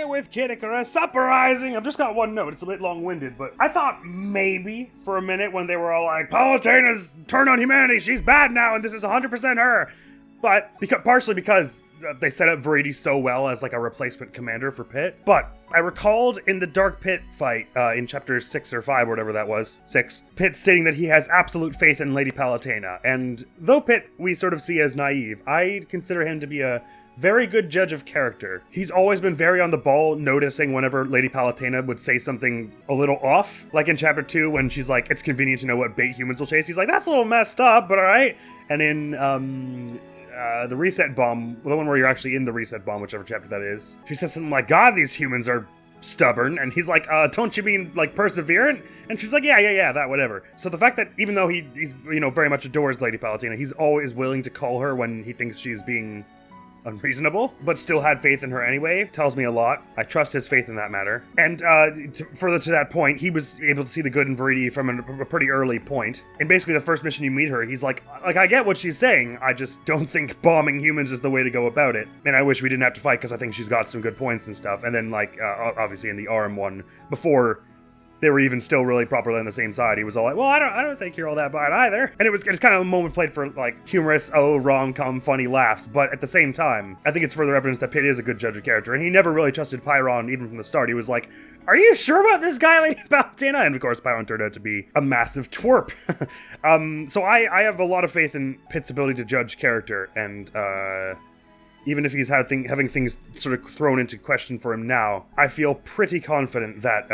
here with Kid Icarus, Uprising. I've just got one note. It's a bit long-winded, but I thought maybe for a minute when they were all like, Palutena's turned on humanity, she's bad now, and this is 100% her. But partially because they set up Viridi so well as like a replacement commander for Pit. But I recalled in the Dark Pit fight in chapter 6 or 5, or whatever that was, 6, Pit stating that he has absolute faith in Lady Palutena. And though Pit we sort of see as naive, I consider him to be a very good judge of character. He's always been very on the ball, noticing whenever Lady Palutena would say something a little off. Like in chapter 2 when she's like, it's convenient to know what bait humans will chase. He's like, that's a little messed up, but alright. And in the reset bomb, the one where you're actually in the reset bomb, whichever chapter that is, she says something like, God, these humans are stubborn. And he's like, don't you mean like perseverant? And she's like, yeah, that, whatever. So the fact that even though he's very much adores Lady Palutena, he's always willing to call her when he thinks she's being unreasonable, but still had faith in her anyway, tells me a lot. I trust his faith in that matter. And further to that point, he was able to see the good in Viridi from a pretty early point. And basically the first mission you meet her, he's like, I get what she's saying, I just don't think bombing humans is the way to go about it. And I wish we didn't have to fight because I think she's got some good points and stuff. And then like, obviously in the RM one, before they were even still really properly on the same side, he was all like, well, I don't think you're all that bad either. And it's kind of a moment played for like humorous, rom-com, funny laughs. But at the same time, I think it's further evidence that Pit is a good judge of character. And he never really trusted Pyron even from the start. He was like, are you sure about this guy, Lady Palutena? And of course, Pyron turned out to be a massive twerp. So I have a lot of faith in Pit's ability to judge character. And even if he's having things sort of thrown into question for him now, I feel pretty confident that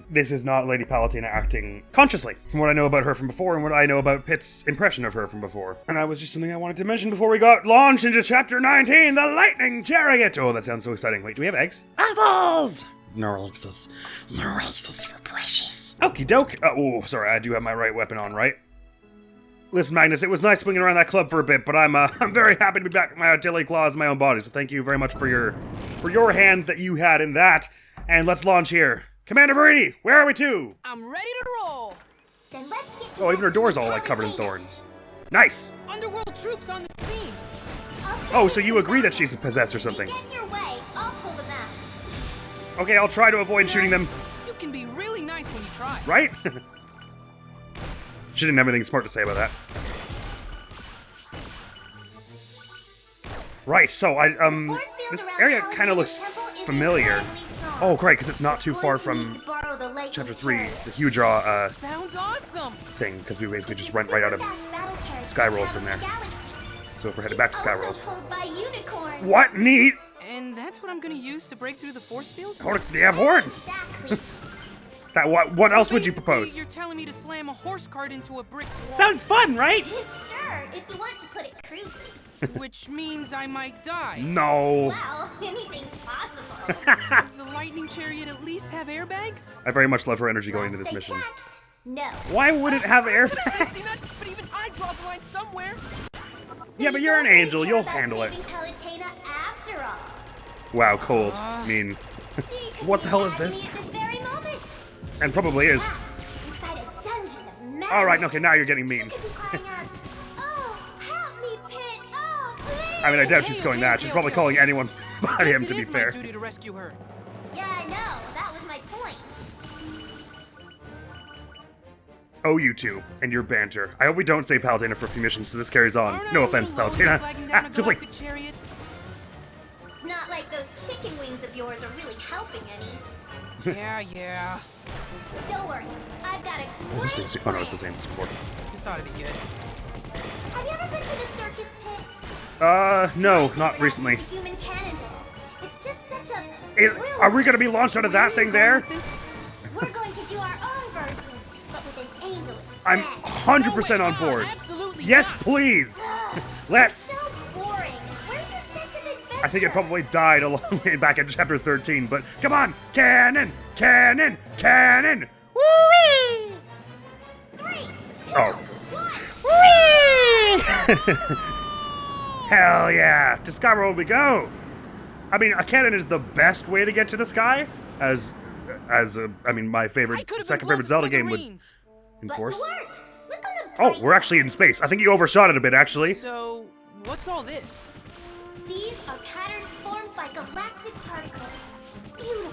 this is not Lady Palutena acting consciously, from what I know about her from before and what I know about Pit's impression of her from before. And that was just something I wanted to mention before we got launched into chapter 19, the Lightning Chariot! Oh, that sounds so exciting. Wait, do we have eggs? Assholes! Neuralysis. Neuralysis for precious. Okie doke. Oh, sorry, I do have my right weapon on, right? Listen, Magnus, it was nice swinging around that club for a bit, but I'm very happy to be back with my artillery claws in my own body, so thank you very much for your hand that you had in that. And let's launch here. Commander Viridi, where are we to? I'm ready to roll. Then let's get to Oh, even her door's all like covered in thorns. Nice. Underworld troops on the scene. Oh, so you agree that she's possessed or something? Get in your way. I'll pull them out. Okay, I'll try to avoid shooting them. You can be really nice when you try. Right? She didn't have anything smart to say about that. Right, so this area kind of looks familiar. Oh, great, because it's not too far from chapter 3, the huge draw Sounds awesome. thing, because we basically just went right out of Skyroll from there. So if we're headed back to Skyroll. What? Neat! And that's what I'm gonna use to break through the force field? They have horns! That what else would you propose? You're telling me to slam a horse cart into a brick wall. Sounds fun, right? Sure, if you want to put it crudely. Which means I might die. No. Well, anything's possible. Does the lightning chariot at least have airbags? I very much love her energy going into this Stay mission. checked. No. Why would it have Safety airbags? net, but even I draw the line somewhere. Yeah, but you're an angel. You'll handle it. Palutena after all. Wow, cold. Mean. What the hell is this? At this very moment. And probably is. Inside a dungeon of madness. Alright, okay, now you're getting mean. She could be crying out, "Oh, help me, Pit! Oh, please!" I mean, I doubt she's going that. She's probably calling anyone but him, Yes, to it be is fair. my duty to rescue her. Yeah, I know. That was my point. Oh, you two, and your banter. I hope we don't say Palutena for a few missions, so this carries on. No offense, Palutena. Ah, souffle. Chariot. It's not like those chicken wings of yours are really helping any. Yeah. Don't worry, I've got a Is this great the same? Oh, no, it's the same as before. This ought to be good. Have you ever been to the circus pit? No, not recently. The human cannonball. It's just such a Are we gonna be launched out of that thing there? We're going to do our own version, but with an angel instead. I'm 100% on board. Absolutely Yes, not. please. Ugh, Let's. so boring. Where's your sense of adventure? I think it probably died a long way back in chapter 13, but come on! Cannon! Cannon! Cannon! Woo-wee! 3, 2, Oh. 1. Hell yeah! To Skyroll we go! I mean, a cannon is the best way to get to the sky, I mean, my second favorite Zelda game would enforce. But you weren't. Look on the Oh, bright we're actually in space. I think you overshot it a bit, actually. So, what's all this? These are patterns formed by galactic particles. Beautiful.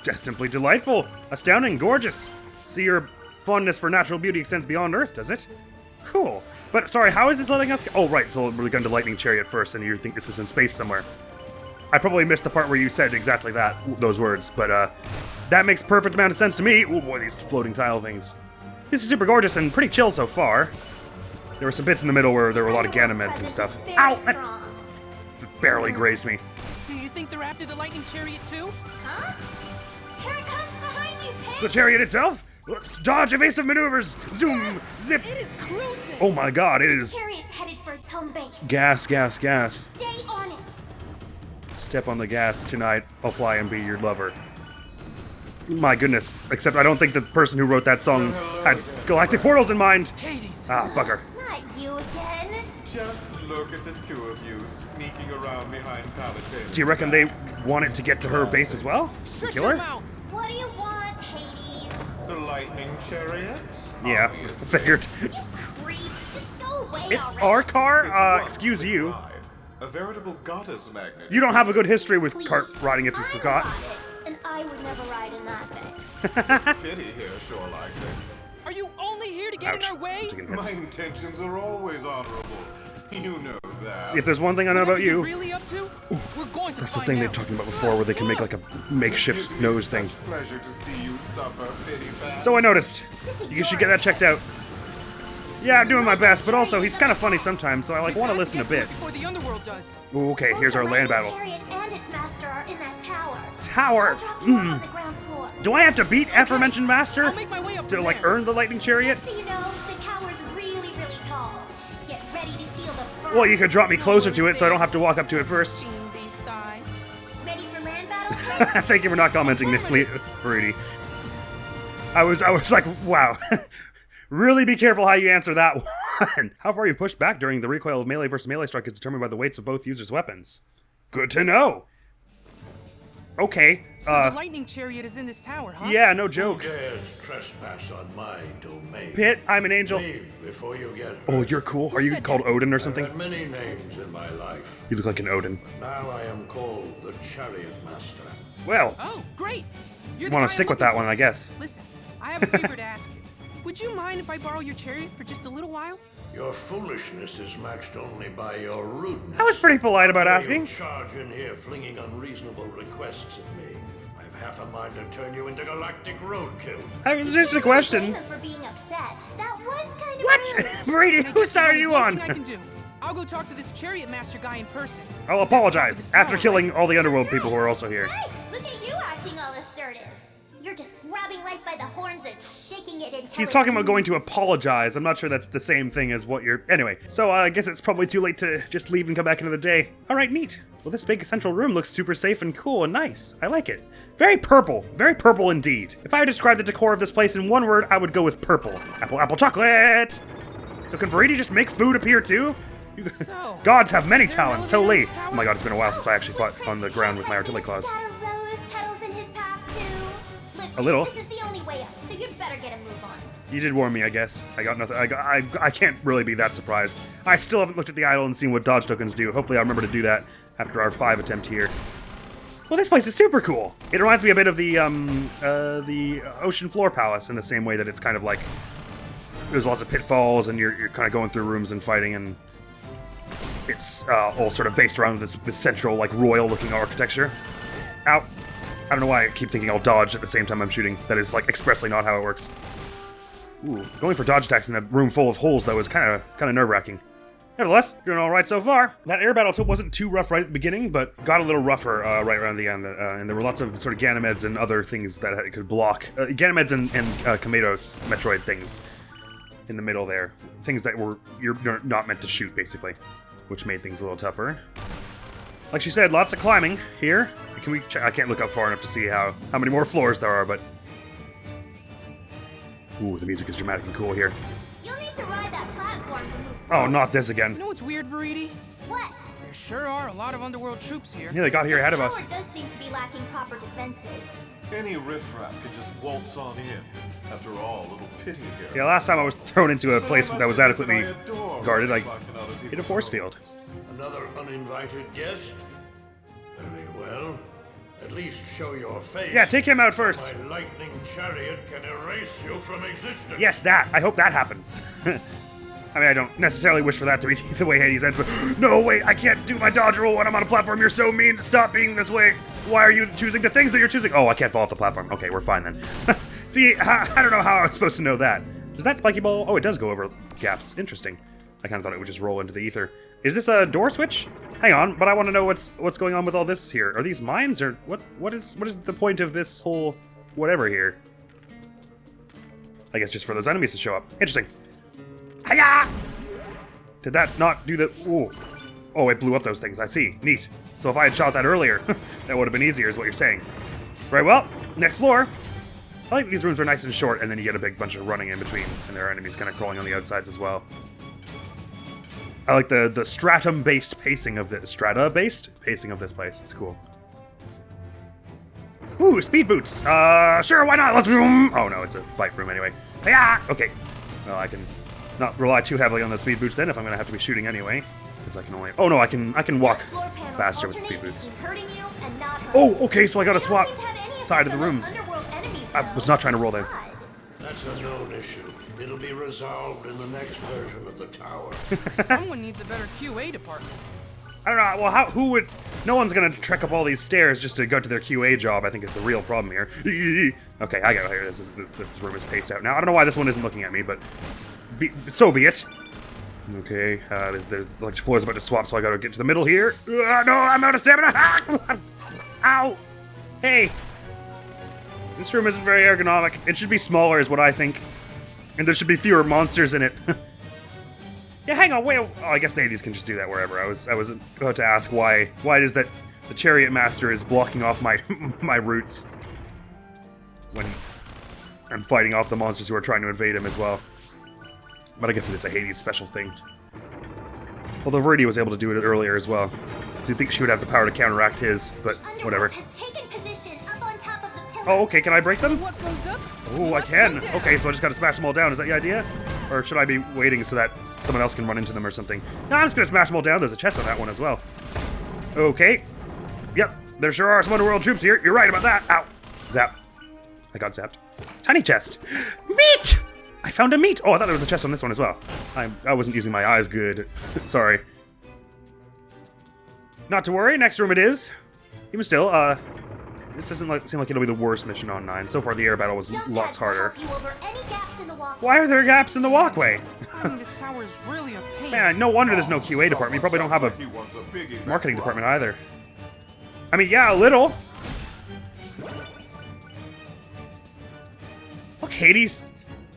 just simply delightful, astounding, gorgeous. See, your fondness for natural beauty extends beyond Earth, does it? Cool. But sorry, how is this letting us? Oh, right. So we're going to lightning chariot first, and you think this is in space somewhere. I probably missed the part where you said exactly those words, but that makes perfect amount of sense to me. Oh boy, these floating tile things. This is super gorgeous and pretty chill so far. There were some bits in the middle where there were a lot of Ganymeds and stuff. Ow! That barely grazed me. Do you think they're after the lightning chariot too? Huh? Here it comes behind you, Pig! The chariot itself? Let's dodge evasive maneuvers! Zoom! Zip! It is cruising! Oh my god, it is... The chariot's headed for its home base. Gas, gas, gas. Stay on it. Step on the gas tonight, I'll fly and be your lover. My goodness. Except I don't think the person who wrote that song had galactic portals in mind. Hades! Ah, bugger. Not you again. Just look at the two of you sneaking around behind Paladin. Do you reckon they wanted to get to her base as well? Shut Kill your her? mouth! What do you want, Hades? The lightning chariot? Yeah, Obviously. figured. You creep. Just go away It's already. our It car? was Excuse you. alive. A veritable goddess magnet. You don't have a good history with Please. cart riding if you I'm a forgot. goddess, and I would never ride in that thing. Pity here sure likes it. Are you only here to get Ouch. in our way? Taking My hits. intentions are always honorable. You know that. If there's one thing I know about Whatever you're you, really up to, we're going to that's the find thing they were out. talking about before where they can make like a makeshift Gives me nose such thing. Pleasure to see you suffer, pity pat. So I noticed. You should get that checked out. Yeah, I'm doing my best, but also he's kind of funny sometimes, so I like want to listen a bit. Before the underworld does. Ooh, okay, here's our Both the land lightning battle. chariot and its master are in that tower. Tower. I'll drop you off on the ground floor. Do I have to beat aforementioned master I'll make my way up to from like there. earn the lightning chariot? So you know, the tower's really, really tall. Get ready to feel the burn. Well, you could drop me closer to it so I don't have to walk up to it first. Seen these thighs. Ready for land battle? Thank you for not commenting, Fruity. I was like, wow. Really be careful how you answer that one. How far you pushed back during the recoil of melee versus melee strike is determined by the weights of both users' weapons. Good to know. Okay. So the lightning chariot is in this tower, huh? Yeah, no joke. Who dares trespass on my domain? Pit, I'm an angel. Leave before you get hurt. Oh, you're cool. Are you said called that? Odin or I've something? had many names in my life. You look like an Odin. Now I am called the Chariot Master. Well, Oh, great. You're the want guy to stick I'm with that looking one, I guess. for. Listen, I have a favor to ask you. Would you mind if I borrow your chariot for just a little while? Your foolishness is matched only by your rudeness. I was pretty polite about Dare asking. You charge in here flinging unreasonable requests at me. I've half a mind to turn you into galactic roadkill. That was just a Blame question. him for being upset. That was kind of What? rude. Brady, I whose guess side are there's you only on? one thing I can do. I'll go talk to this chariot master guy in person. I'll He's at the top of apologize the tower, after killing all the underworld people who are also here. Hey, look at you acting all assertive. You're just grabbing life by the horns and shaking it until He's it talking about going to moves. apologize. I'm not sure that's the same thing as what you're... Anyway, so I guess it's probably too late to just leave and come back into the day. All right, neat. Well, this big central room looks super safe and cool and nice. I like it. Very purple indeed. If I would describe the decor of this place in one word, I would go with purple. Apple chocolate! So can Brady just make food appear too? So, Gods have many is there an talents, so elevator in Lee. this tower? Oh my god, it's been a while since I actually fought Look, on the Prince ground with my Peter, artillery claws. Star of Rose petals in his path too. Listen, A little. This is the only way up, so you'd better get a move on. You did warn me, I guess. I got nothing. I can't really be that surprised. I still haven't looked at the idol and seen what dodge tokens do. Hopefully I'll remember to do that after our 5 attempt here. Well, this place is super cool. It reminds me a bit of the Ocean Floor Palace in the same way that it's kind of like there's lots of pitfalls and you're kind of going through rooms and fighting, and it's all sort of based around this central like royal-looking architecture. Ow. I don't know why I keep thinking I'll dodge at the same time I'm shooting. That is like expressly not how it works. Ooh, going for dodge attacks in a room full of holes though is kind of nerve-wracking. Nevertheless, doing all right so far. That air battle wasn't too rough right at the beginning, but got a little rougher right around the end. And there were lots of sort of Ganymeds and other things that it could block. Ganymeds and Komedos Metroid things in the middle there. Things that you're not meant to shoot, basically, which made things a little tougher. Like she said, lots of climbing here. Can we check? I can't look up far enough to see how many more floors there are, but... Ooh, the music is dramatic and cool here. You'll need to ride that platform to move Oh, forward. not this You again. know what's weird, Veridi? What? There sure are a lot of underworld troops here. Yeah, they got here ahead of us. Tower does seem to be lacking proper defenses. Any riffraff could just waltz on in. After all, a little pity here. Yeah, last time I was thrown into a place that was adequately guarded, I Like in other hit a people's force homes. field. Another uninvited guest? Very well. At least show your face. Yeah, take him out first. My lightning chariot can erase you from existence. Yes, that. I hope that happens. I mean, I don't necessarily wish for that to be the way Hades ends, but no, wait, I can't do my dodge roll when I'm on a platform. You're so mean. Stop being this way. Why are you choosing the things that you're choosing? Oh, I can't fall off the platform. Okay, we're fine then. See, I don't know how I was supposed to know that. Does that spiky ball? Oh, it does go over gaps. Interesting. I kind of thought it would just roll into the ether. Is this a door switch? Hang on, but I want to know what's going on with all this here. Are these mines or what is the point of this whole whatever here? I guess just for those enemies to show up. Interesting. Hiya! Did that not do the... Ooh. Oh, it blew up those things. I see. Neat. So if I had shot that earlier, that would have been easier is what you're saying. Right, well, next floor. I like these rooms are nice and short, and then you get a big bunch of running in between, and there are enemies kind of crawling on the outsides as well. I like the stratum-based pacing of this... Strata-based pacing of this place. It's cool. Ooh, speed boots. Sure, why not? Let's... Oh, no, it's a fight room anyway. Yeah, okay. Well, I can not rely too heavily on the speed boots then if I'm going to have to be shooting anyway. Because I can only... Oh, no, I can walk faster with the speed boots. Oh, okay, so I got to swap side of the room. I was not trying to roll there. That's a known issue. It'll be resolved in the next version of the tower. Someone needs a better QA department. I don't know. Well, who would... No one's going to trek up all these stairs just to go to their QA job, I think is the real problem here. Okay, I got it here. This room is paced out now. I don't know why this one isn't looking at me, but so be it. Okay, there's like floor's about to swap, so I got to get to the middle here. No, I'm out of stamina. Ow. Hey. This room isn't very ergonomic. It should be smaller is what I think. And there should be fewer monsters in it. Yeah, hang on, wait. Oh, I guess the Hades can just do that wherever. I was about to ask why it is that the Chariot Master is blocking off my my routes when I'm fighting off the monsters who are trying to invade him as well. But I guess it's a Hades special thing. Although Viridia was able to do it earlier as well. So you'd think she would have the power to counteract his, but whatever. Oh, okay, can I break them? What goes up? Oh, I can. Okay, so I just gotta smash them all down. Is that the idea? Or should I be waiting so that someone else can run into them or something? No, I'm just gonna smash them all down. There's a chest on that one as well. Okay. Yep, there sure are some underworld troops here. You're right about that. Ow. Zap. I got zapped. Tiny chest. Meat! I found a meat! Oh, I thought there was a chest on this one as well. I wasn't using my eyes good. Sorry. Not to worry, next room it is. Even still, this doesn't seem like it'll be the worst mission on 9. So far, the air battle was lots harder. Why are there gaps in the walkway? This tower is really a pain. Man, no wonder there's no QA department. You probably don't have a marketing department either. I mean, yeah, a little. Look, Hades.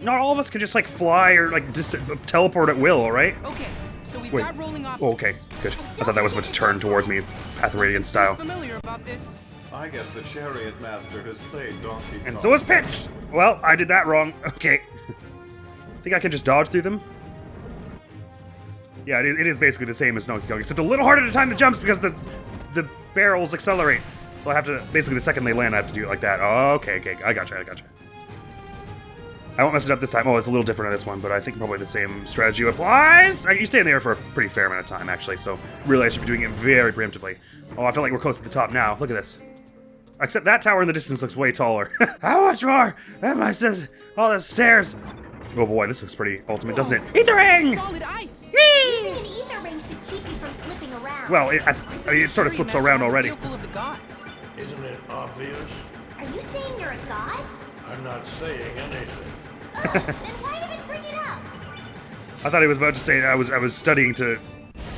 Not all of us can just, like, fly or, like, just teleport at will, alright? Okay, so we've Wait. got rolling Oh, okay, good. I thought that was about to turn towards me, Path of Radiance style. Familiar about this? I guess the Chariot Master has played Donkey Kong. And so is Pit! Well, I did that wrong. Okay. Think I can just dodge through them? Yeah, it is basically the same as Donkey Kong, except a little harder to time the jumps because the barrels accelerate. So I have to, basically the second they land, I have to do it like that. Oh, okay, I gotcha. I won't mess it up this time. Oh, it's a little different on this one, but I think probably the same strategy applies. You stay in the air for a pretty fair amount of time, actually, so really I should be doing it very preemptively. Oh, I feel like we're close to the top now. Look at this. Except that tower in the distance looks way taller. How much more am I says all the stairs? Oh boy, this looks pretty ultimate, doesn't it? Ether ring! Solid ice. Using an ether ring should keep you from slipping around. Well, it sort of slips around already. Vehicle of the gods. Isn't it obvious? Are you saying you're a god? I'm not saying anything. Oh, then why even bring it up? I thought he was about to say I was studying to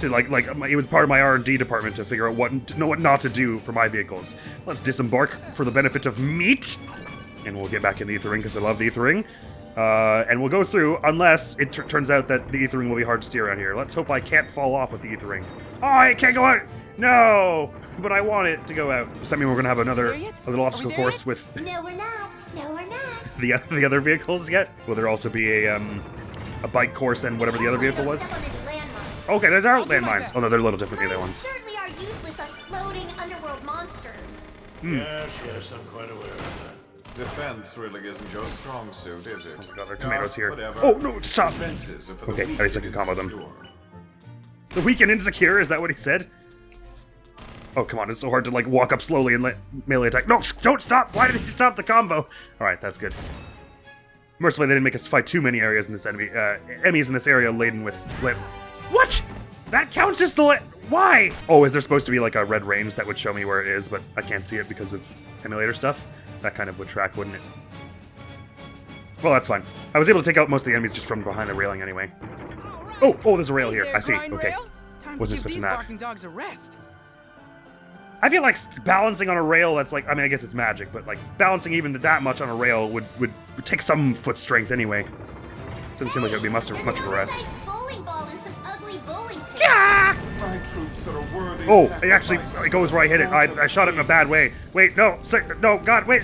like it was part of my R&D department to figure out what not to do for my vehicles. Let's disembark for the benefit of meat, and we'll get back in the ether ring because I love the ether ring. And we'll go through unless it turns out that the ether ring will be hard to steer around here. Let's hope I can't fall off with the ether ring. Oh, it can't go out. No, but I want it to go out. Does that mean we're gonna have a little obstacle course with No, we're not. No, we're not. the other vehicles yet? Will there also be a bike course and whatever the other vehicle was? Okay, there's our landmines. Oh no, they're a little different than the other ones. Certainly are useless on floating underworld monsters. Yes, I'm quite aware of that. Defense really isn't your strong suit, is it? Oh my god, there are tomatoes here. Whatever. Oh no, stop! Defenses are for the Okay, weak at least I can and combo them. insecure. The weak and insecure, is that what he said? Oh, come on, it's so hard to, like, walk up slowly and let melee attack. No, don't stop! Why did he stop the combo? Alright, that's good. Mercifully, they didn't make us fight too many areas in this enemies in this area laden with What? That counts as the Why? Oh, is there supposed to be, like, a red range that would show me where it is, but I can't see it because of emulator stuff? That kind of would track, wouldn't it? Well, that's fine. I was able to take out most of the enemies just from behind the railing anyway. Oh, there's a rail here. I see. Okay. Wasn't expecting that. Barking dogs a rest. I feel like balancing on a rail that's like, I mean, I guess it's magic, but like balancing even that much on a rail would take some foot strength anyway. Doesn't seem like it would be much of a rest. Yeah! My troops are worthy. Oh, it goes where I hit it. I shot it in a bad way. Wait, no, no, God, wait,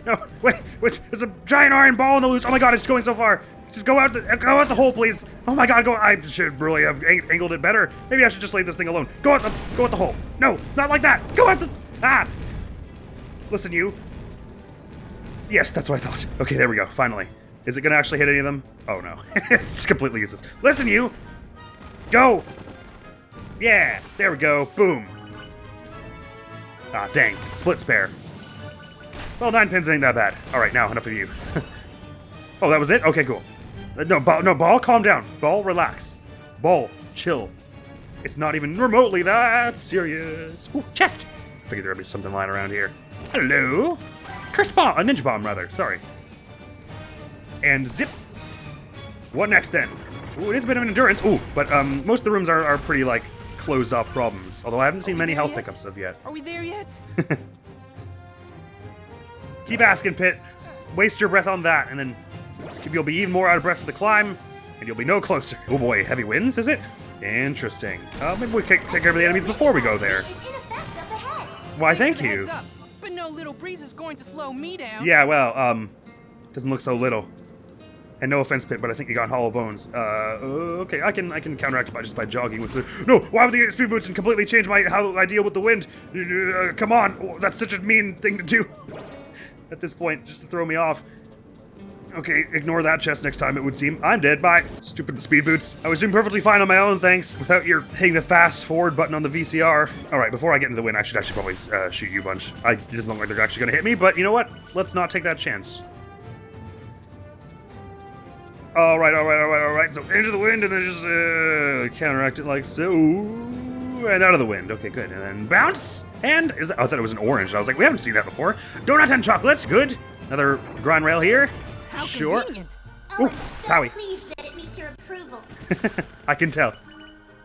no, wait, there's a giant iron ball in the loose. Oh my God, it's going so far. Just go out the hole, please. Oh my God, go. I should really have angled it better. Maybe I should just leave this thing alone. Go out the hole. No, not like that. Go out the. Listen, you. Yes, that's what I thought. Okay, there we go. Finally. Is it gonna actually hit any of them? Oh no, it's completely useless. Listen, you. Go. Yeah, there we go. Boom. Ah, dang. Split spare. Well, 9 pins ain't that bad. All right, now enough of you. Oh, that was it? Okay, cool. No, Ball, calm down. Ball, relax. Ball, chill. It's not even remotely that serious. Ooh, chest! Figured there'd be something lying around here. Hello? Cursed bomb, a ninja bomb, rather. Sorry. And zip. What next, then? Ooh, it is a bit of an endurance. Ooh, but most of the rooms are pretty, like, closed-off problems. Although I haven't seen many health pickups of yet. Are we there yet? Keep asking, Pit. Waste your breath on that, and then you'll be even more out of breath for the climb, and you'll be no closer. Oh boy, heavy winds, is it? Interesting. Maybe we can take care of the enemies before we go there. Why, thank you. Heads up, but no little breeze is going to slow me down. Yeah, well, doesn't look so little. And no offense, Pit, but I think you got hollow bones. Okay, I can counteract it just by jogging with the. No, why would they get speed boots and completely change how I deal with the wind? Come on, oh, that's such a mean thing to do. At this point, just to throw me off. Okay, ignore that chest next time, it would seem. I'm dead, bye. Stupid speed boots. I was doing perfectly fine on my own, thanks, without your hitting the fast forward button on the VCR. Alright, before I get into the wind, I should actually probably shoot you a bunch. It doesn't look like they're actually gonna hit me, but you know what? Let's not take that chance. Alright. So into the wind and then just counteract it like so. And out of the wind. Okay, good. And then bounce. And I thought it was an orange. And I was like, we haven't seen that before. Donut and chocolate. Good. Another grind rail here. How sure. Convenient. Oh, Ooh, I'm so Howie. pleased that it meets your approval. I can tell.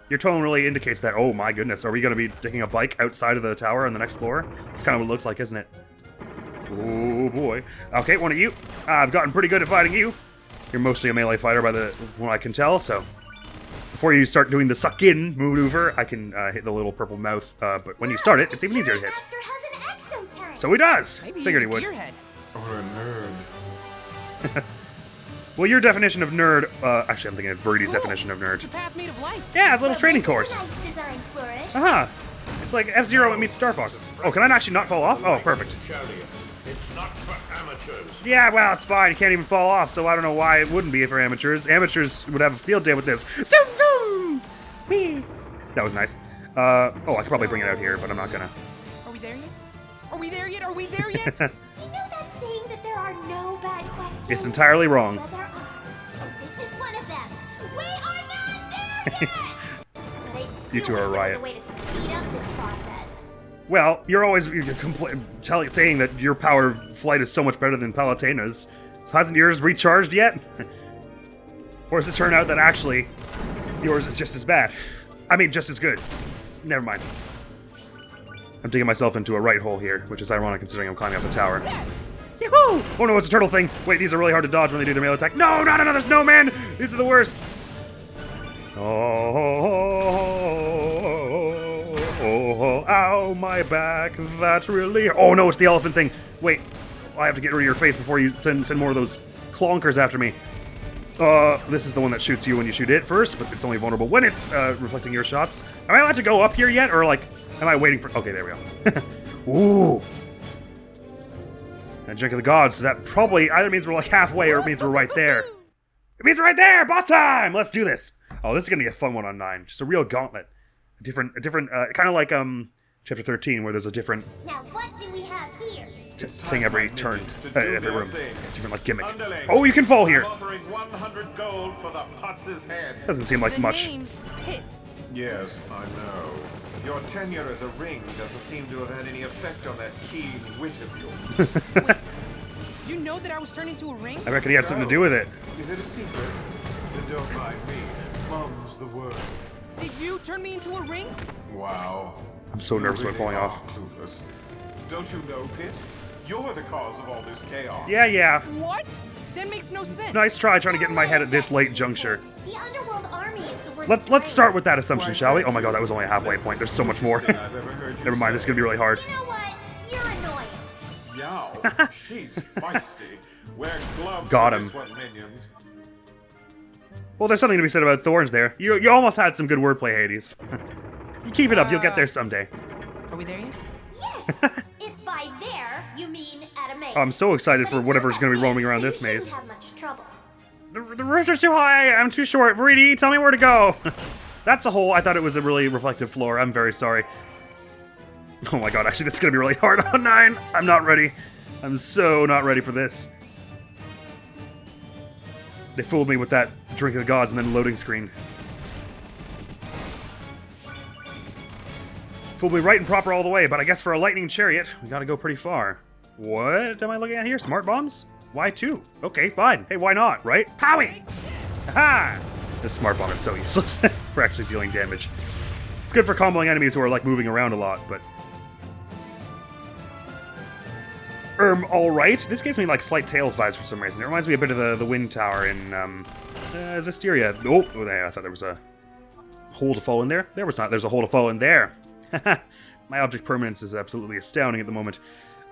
Your tone really indicates that. Oh my goodness. Are we going to be taking a bike outside of the tower on the next floor? That's kind of what it looks like, isn't it? Oh boy. Okay, one of you. I've gotten pretty good at fighting you. You're mostly a melee fighter from what I can tell, so before you start doing the suck-in maneuver, I can hit the little purple mouth, but when you start it, it's even easier to hit. Master has an exotype. So he does! Maybe Figured he he's a would. gearhead. Or a nerd. Well, your definition of nerd, actually I'm thinking of Verity's definition of nerd. It's a path made of light. Yeah, a little training This is a course. nice design flourish. Uh-huh. It's like F-Zero meets Star Fox. Oh, can I actually not fall off? Oh, perfect. It's not for amateurs. Yeah, well, it's fine. You can't even fall off, so I don't know why it wouldn't be for amateurs. Amateurs would have a field day with this. Zoom, zoom! Whee! That was nice. I could probably bring it out here, but I'm not gonna. Are we there yet? Are we there yet? Are we there yet? You know that saying that there are no bad questions? It's entirely wrong. Well, there are. This is one of them. We are not there yet! But I You two do are a wish there was riot. a way to speed up this process. Well, you're always saying that your power of flight is so much better than Palutena's. Hasn't yours recharged yet? Or does it turn out that actually yours is just as bad? I mean, just as good. Never mind. I'm digging myself into a right hole here, which is ironic considering I'm climbing up the tower. Yes. Yoo-hoo! Oh no, it's a turtle thing. Wait, these are really hard to dodge when they do their melee attack. No, not another snowman! These are the worst. Oh, ow, my back. That really. Oh no, it's the elephant thing. Wait, I have to get rid of your face before you send more of those clonkers after me. This is the one that shoots you when you shoot it first, but it's only vulnerable when it's reflecting your shots. Am I allowed to go up here yet, or like, am I waiting for? Okay, there we go. Ooh. And drink of the gods. So that probably either means we're like halfway, or it means we're right there. It means we're right there. Boss time. Let's do this. Oh, this is gonna be a fun one on 9. Just a real gauntlet. A different, kind of like Chapter 13, where there's a different Now what do we have here? thing every turn, every room. Different like gimmick. Underlings, Oh, you can fall here. I'm offering 100 gold for the Putz's head. Doesn't seem like The much. name's Pit. Yes, I know. Your tenure as a ring doesn't seem to have had any effect on that keen wit of yours. You know that I was turned into a ring? I reckon he had something to do with it. Is it a secret? Then don't mind me. Mum's the word. Did you turn me into a ring? Wow. I'm so nervous about falling off. Clueless. Don't you know, Pit? You're the cause of all this chaos. Yeah. What? That makes no sense. Nice try trying to get in my head at this late juncture. The underworld army is the one. Let's start with that assumption, shall we? Oh my god, that was only a halfway point. There's so much more. I've ever heard you Never mind, this is say. gonna be really hard. You know what? You're annoying. Yow, she's feisty. Wear gloves Got for him. this one, minions. Well, there's something to be said about thorns there. You almost had some good wordplay, Hades. You keep it up, you'll get there someday. Are we there yet? Yes. If by there you mean at a maze. I'm so excited But for if whatever's not going to be at roaming around then this you shouldn't maze. have much trouble. The roofs are too high, I'm too short. Vridi, tell me where to go. That's a hole. I thought it was a really reflective floor. I'm very sorry. Oh my god, actually, this is going to be really hard on 9. I'm not ready. I'm so not ready for this. They fooled me with that Drink of the Gods and then loading screen. Fooled me right and proper all the way, but I guess for a lightning chariot, we gotta go pretty far. What am I looking at here? Smart bombs? Why 2? Okay, fine. Hey, why not, right? Howie! Aha! This smart bomb is so useless for actually dealing damage. It's good for comboing enemies who are like moving around a lot, but... alright. This gives me like slight Tails vibes for some reason. It reminds me a bit of the Wind Tower in, Zestiria. Oh, I thought there was a hole to fall in there. There was not. There's a hole to fall in there. My object permanence is absolutely astounding at the moment.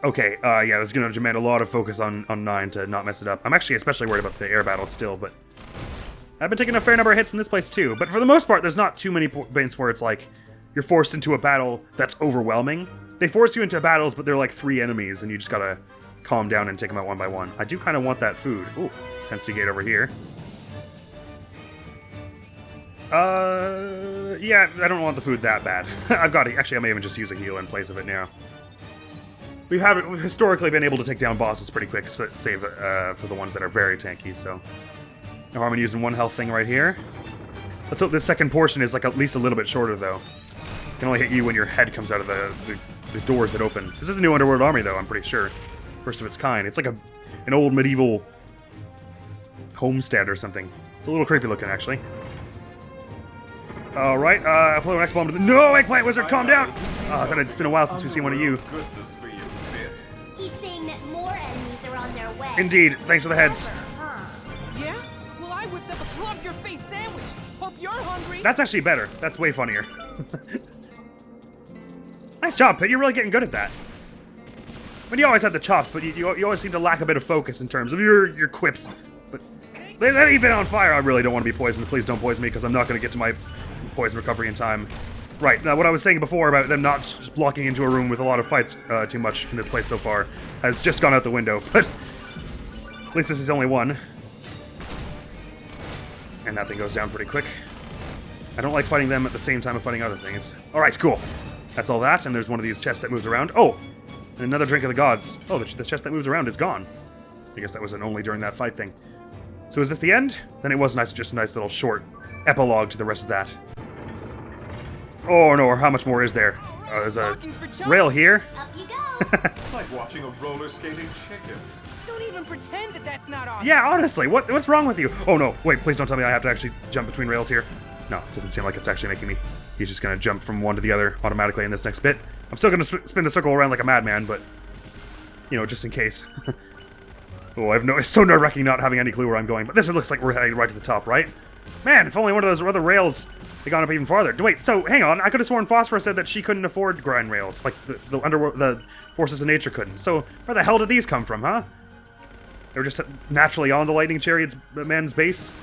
Okay, yeah, it's going to demand a lot of focus on 9 to not mess it up. I'm actually especially worried about the air battles still, but... I've been taking a fair number of hits in this place too, but for the most part, there's not too many points where it's like, you're forced into a battle that's overwhelming. They force you into battles, but they're like 3 enemies, and you just gotta calm down and take them out one by one. I do kind of want that food. Ooh, Pensity Gate over here. Yeah, I don't want the food that bad. I've got it. Actually, I may even just use a heal in place of it now. We've historically been able to take down bosses pretty quick, save for the ones that are very tanky, so... No harm in using 1 health thing right here. Let's hope this second portion is like at least a little bit shorter, though. It can only hit you when your head comes out of the doors that open. This is a new Underworld army, though, I'm pretty sure. First of its kind. It's like an old medieval homestead or something. It's a little creepy looking, actually. Alright, apply an X-Bomb to the... No, Eggplant Wizard, calm down! I thought it's been a while since we've seen one of you. Goodness for you, Pit. He's saying that more enemies are on their way. Indeed, thanks for the heads. Clever, huh? Yeah? Well, I whipped up a club-your-face sandwich. Hope you're hungry. That's actually better. That's way funnier. Nice job, Pit. You're really getting good at that. I mean, you always had the chops, but you always seem to lack a bit of focus in terms of your quips. But that you've been on fire. I really don't want to be poisoned. Please don't poison me, because I'm not going to get to my poison recovery in time. Right, now what I was saying before about them not just blocking into a room with a lot of fights too much in this place so far has just gone out the window, but at least this is only one. And that thing goes down pretty quick. I don't like fighting them at the same time of fighting other things. Alright, cool. That's all that, and there's one of these chests that moves around. Oh! And another Drink of the Gods. Oh, the chest that moves around is gone. I guess that was only during that fight thing. So is this the end? Then it was nice, just a nice little short epilogue to the rest of that. Oh no, or how much more is there? There's a rail here. Up you go. It's like watching a roller skating chicken. Don't even pretend that that's not awesome. Yeah, honestly, what's wrong with you? Oh no, wait, please don't tell me I have to actually jump between rails here. No, it doesn't seem like it's actually making me. He's just gonna jump from one to the other automatically in this next bit. I'm still gonna spin the circle around like a madman, but, you know, just in case. Oh, it's so nerve-wracking not having any clue where I'm going, but this looks like we're heading right to the top, right? Man, if only one of those other rails had gone up even farther. Wait, so, hang on, I could have sworn Phosphorus said that she couldn't afford grind rails, like the forces of nature couldn't. So, where the hell did these come from, huh? They were just naturally on the Lightning Chariot's man's base?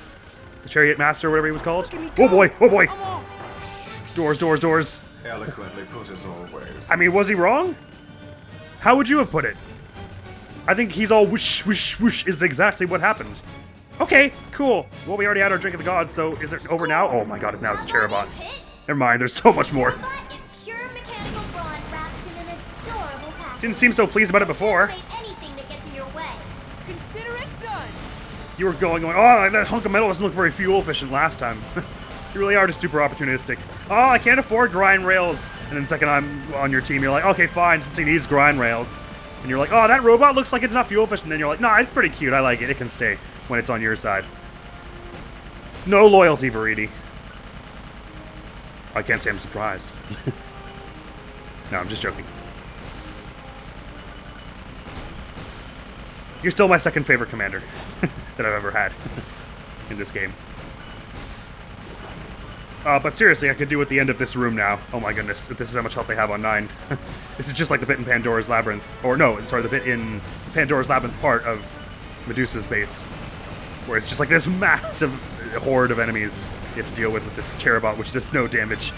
The Chariot Master, whatever he was called? Oh boy, oh boy! Doors, doors, doors. Eloquently put as always. I mean, was he wrong? How would you have put it? I think he's all whoosh, whoosh, whoosh is exactly what happened. Okay, cool. Well, we already had our Drink of the Gods, so is it over now? Oh my god, now it's a Cherubot. Never mind, there's so much more. Robot is pure mechanical brawn Didn't seem so pleased about it before. Anything that gets in your way. Consider it done. You were going, oh, that hunk of metal doesn't look very fuel efficient last time. You really are just super opportunistic. Oh, I can't afford grind rails. And then second I'm on your team, you're like, okay, fine, since he needs grind rails. And you're like, oh, that robot looks like it's not fuel efficient. And then you're like, nah, it's pretty cute. I like it. It can stay when it's on your side. No loyalty, Veridi. I can't say I'm surprised. No, I'm just joking. You're still my second favorite commander that I've ever had in this game. But seriously, I could do at the end of this room now. Oh my goodness, this is how much health they have on 9. This is just like the bit in Pandora's Labyrinth. Or no, sorry, the bit in Pandora's Labyrinth part of Medusa's base. Where it's just like this massive horde of enemies you have to deal with this Cherubot, which does no damage.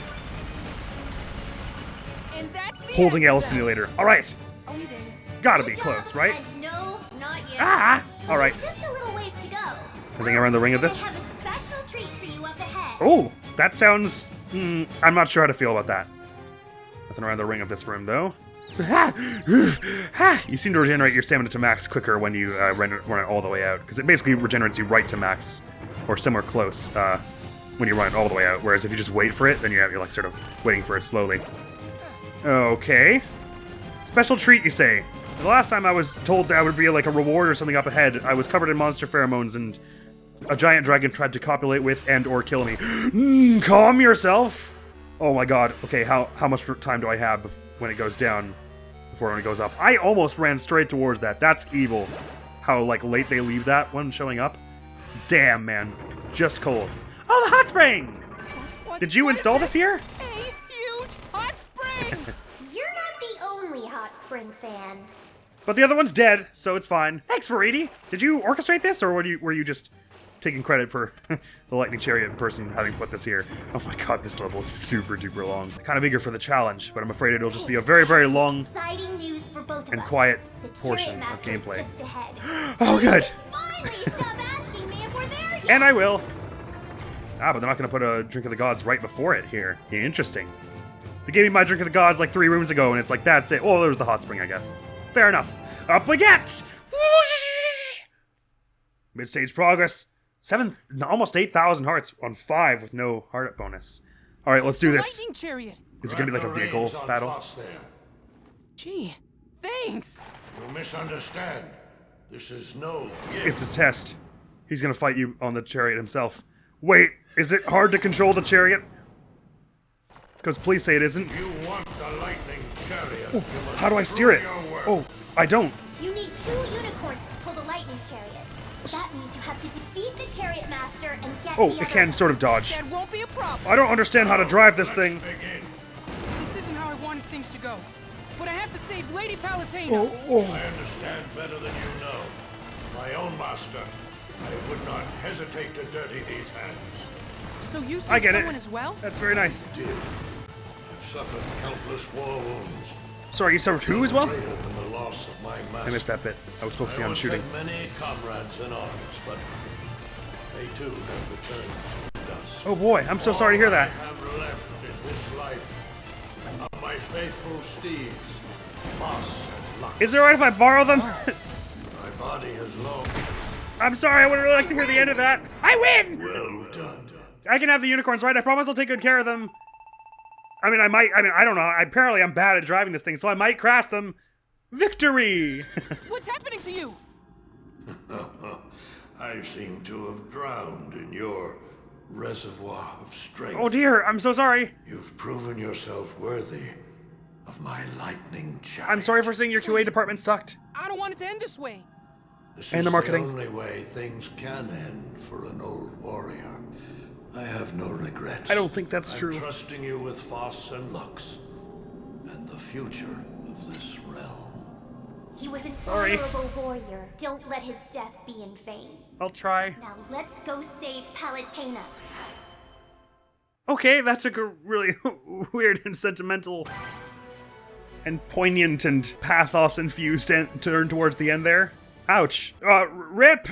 And that's the Holding end L of that. simulator. Alright, Are we there? gotta be Good close, job. right? And no, not yet. Ah! Alright. There's just a little ways to go. Anything around the ring of this? I have a special treat for you up ahead. Oh, that sounds... I'm not sure how to feel about that. Nothing around the ring of this room, though. You seem to regenerate your stamina to max quicker when you run it all the way out, because it basically regenerates you right to max, or somewhere close, when you run it all the way out, whereas if you just wait for it, then you're like sort of waiting for it slowly. Okay. Special treat, you say? The last time I was told that would be like a reward or something up ahead, I was covered in monster pheromones and a giant dragon tried to copulate with and or kill me. Calm yourself! Oh my god. Okay, how much time do I have when it goes down before it goes up? I almost ran straight towards that. That's evil. How, like, late they leave that one showing up. Damn, man. Just cold. Oh, the hot spring! Did you install this here? A huge hot spring! You're not the only hot spring fan. But the other one's dead, so it's fine. Thanks, Veridi. Did you orchestrate this, or were you just taking credit for the lightning chariot person having put this here? Oh my god, this level is super duper long. Kind of eager for the challenge, but I'm afraid it'll just be a very, very long Exciting news for both of and us. quiet The portion Chariot of Master's gameplay. just ahead. Oh, good. Finally, stop asking me if we're there yet. And I will. Ah, but they're not going to put a Drink of the Gods right before it here. Yeah, interesting. They gave me my Drink of the Gods like 3 rooms ago, and it's like, that's it. Oh, there's the hot spring, I guess. Fair enough. Up we get! Mid-stage progress. Almost 8,000 hearts on 5 with no heart up bonus. Alright, let's do this. Lightning chariot. Is it going to be like a vehicle battle? There. Gee, thanks. You misunderstand. This is no It's gift. a test. He's going to fight you on the chariot himself. Wait, is it hard to control the chariot? Because please say it isn't. You want the lightning chariot. You must How do I steer it? prove your worth. Oh, I don't. You need 2 unicorns to pull the lightning chariot. That means you have to defeat the chariot master and get Oh, the it other can one. sort of dodge. That won't be a problem. I don't understand how to drive this thing. Begin. This isn't how I wanted things to go. But I have to save Lady Palutena. I understand better than you know. My own master. I would not hesitate to dirty these hands. So you I saved get it. someone as well? That's very nice. Did. I've suffered countless war wounds. Sorry, you served who as well? Greater than the loss of my master. I missed that bit. I was focusing I on once shooting. had many comrades in arms, but they too have returned to dust. Oh boy, I'm so sorry to hear that. All I have left in this life are my faithful steeds, Moss and Luck. Is it alright if I borrow them? My body has long I'm sorry, I would really like to hear the end of that. I win! well done. I can have the unicorns, right? I promise I'll take good care of them. I don't know. Apparently I'm bad at driving this thing, so I might crash them. Victory! What's happening to you? I seem to have drowned in your reservoir of strength. Oh dear, I'm so sorry. You've proven yourself worthy of my lightning chariot. I'm sorry for saying your QA department sucked. I don't want it to end this way. This And is the marketing. the only way things can end for an old warrior. I have no regrets. I don't think that's I'm true. trusting you with Foss and Lux and the future of this realm. He was an Sorry. honorable warrior. Don't let his death be in vain. I'll try. Now let's go save Palutena. Okay, that took a really weird and sentimental and poignant and pathos-infused turn towards the end there. Ouch. Rip!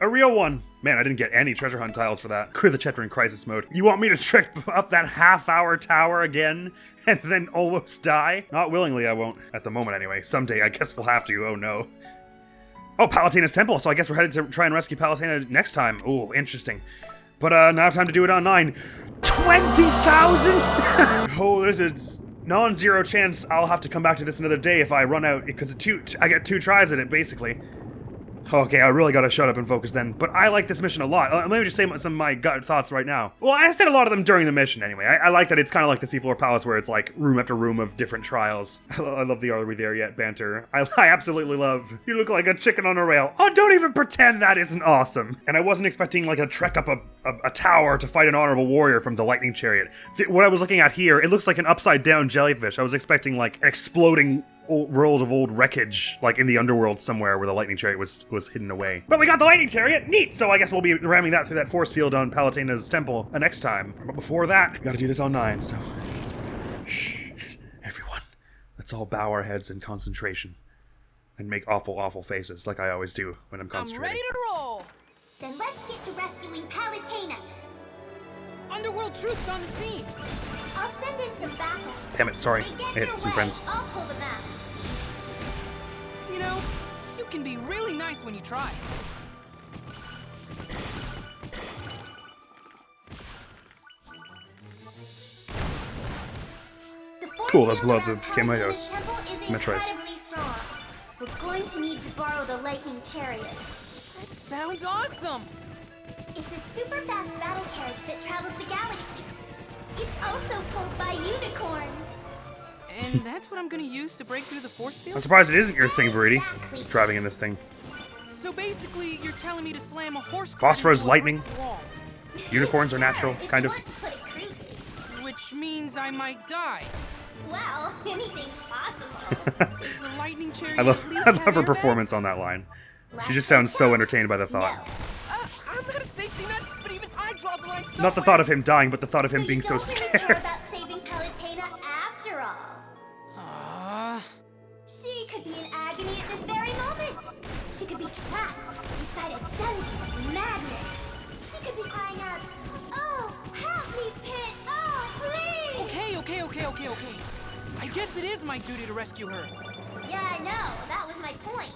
A real one. Man, I didn't get any treasure hunt tiles for that. Clear the chapter in crisis mode. You want me to trek up that half-hour tower again and then almost die? Not willingly, I won't. At the moment, anyway. Someday, I guess we'll have to. Oh, no. Oh, Palatena's temple. So I guess we're headed to try and rescue Palatena next time. Oh, interesting. But now time to do it online. 20,000? Oh, there's a non-zero chance I'll have to come back to this another day if I run out, because I get 2 tries at it, basically. Okay, I really gotta shut up and focus then. But I like this mission a lot. Let me just say some of my gut thoughts right now. Well, I said a lot of them during the mission anyway. I like that it's kind of like the Seafloor Palace where it's like room after room of different trials. I love the "Are we there yet" banter. I absolutely love, "You look like a chicken on a rail." Oh, don't even pretend that isn't awesome. And I wasn't expecting like a trek up a tower to fight an honorable warrior from the lightning chariot. What I was looking at here, it looks like an upside down jellyfish. I was expecting like exploding world of old wreckage, like in the underworld somewhere where the lightning chariot was hidden away. But we got the lightning chariot, neat! So I guess we'll be ramming that through that force field on Palatena's temple next time. But before that, we gotta do this on 9, so... Shh, everyone. Let's all bow our heads in concentration. And make awful, awful faces, like I always do when I'm concentrating. I'm ready to roll! Then let's get to rescuing Palatena. Underworld troops on the scene! I'll send in some backup. Damn it, sorry. They get I in hit your some way, friends. I'll pull them out. You know, you can be really nice when you try. Cool, let's blow up the Kameidos. Metroids. We're going to need to borrow the lightning chariot. That sounds awesome! It's a super fast battle carriage that travels the galaxy. It's also pulled by unicorns. And that's what I'm gonna use to break through the force field? I'm surprised it isn't your thing, Verity. Exactly. Driving in this thing. So basically, you're telling me to slam a horse cart Phosphorus, into a lightning. brick wall, Unicorns are natural, If kind you of. want to put it crudely. which means I might die. Well, anything's possible. Does the lightning chariot I love at least her have performance airbags? on that line. She just sounds so entertained by the thought. No. I'm not a safety net, but even I draw the line somewhere. Not the thought of him dying, but the thought of him So being you so don't really care scared. about saving Palatena after all. She could be in agony at this very moment. She could be trapped inside a dungeon of madness. She could be crying out, "Oh, help me, Pit! Oh, please!" Okay. I guess it is my duty to rescue her. Yeah, I know. That was my point.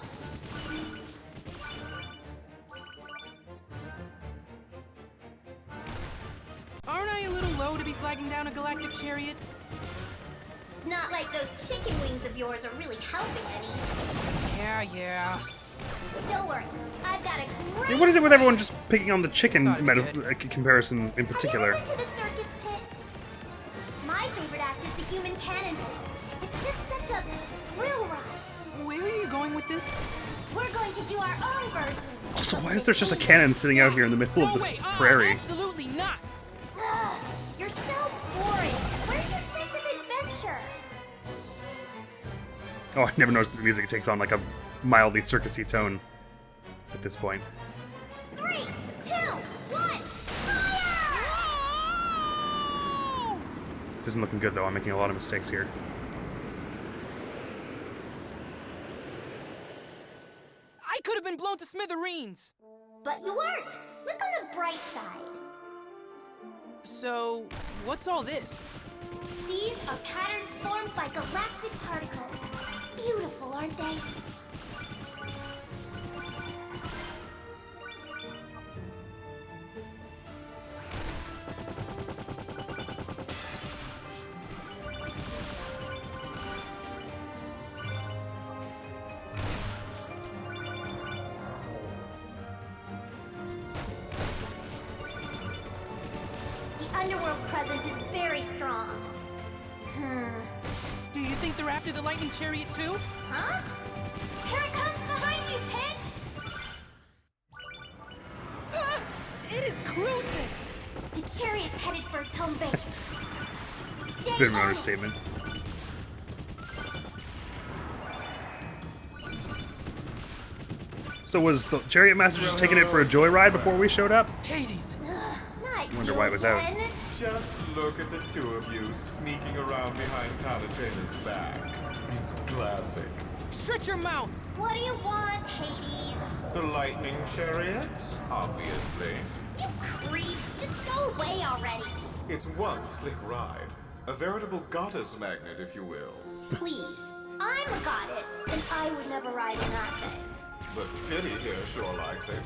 Aren't I a little low to be flagging down a galactic chariot? It's not like those chicken wings of yours are really helping any. Yeah. Don't worry. I've got a great... Yeah, what is it with everyone just picking on the chicken Sorry, kid. comparison in Have particular? you ever been to the circus pit? My favorite act is the human cannonball. It's just such a thrill ride. Where are you going with this? We're going to do our own version. Also, why is there just a cannon sitting out here in the middle of the prairie? Absolutely not. Ugh, you're so boring. Where's your sense of adventure? Oh, I never noticed that the music takes on like a mildly circusy tone at this point. 3, 2, 1, fire! This isn't looking good though, I'm making a lot of mistakes here. I could have been blown to smithereens. But you weren't. Look on the bright side. So, what's all this? These are patterns formed by galactic particles. Beautiful, aren't they? The underworld presence is very strong. Do you think they're after the lightning chariot too? Huh? Here it comes behind you, Pit! Ah, it is cruising! The chariot's headed for its home base. It's a bit of an understatement. So was the chariot master just taking it for a joyride before we showed up? Hades! Not Wonder you why it was out. again. Just look at the two of you sneaking around behind Palatena's back. It's classic. Shut your mouth! What do you want, Hades? The lightning chariot? Obviously. You creep! Just go away already! It's one slick ride. A veritable goddess magnet, if you will. Please. I'm a goddess, and I would never ride in that thing. But Kitty here sure likes it.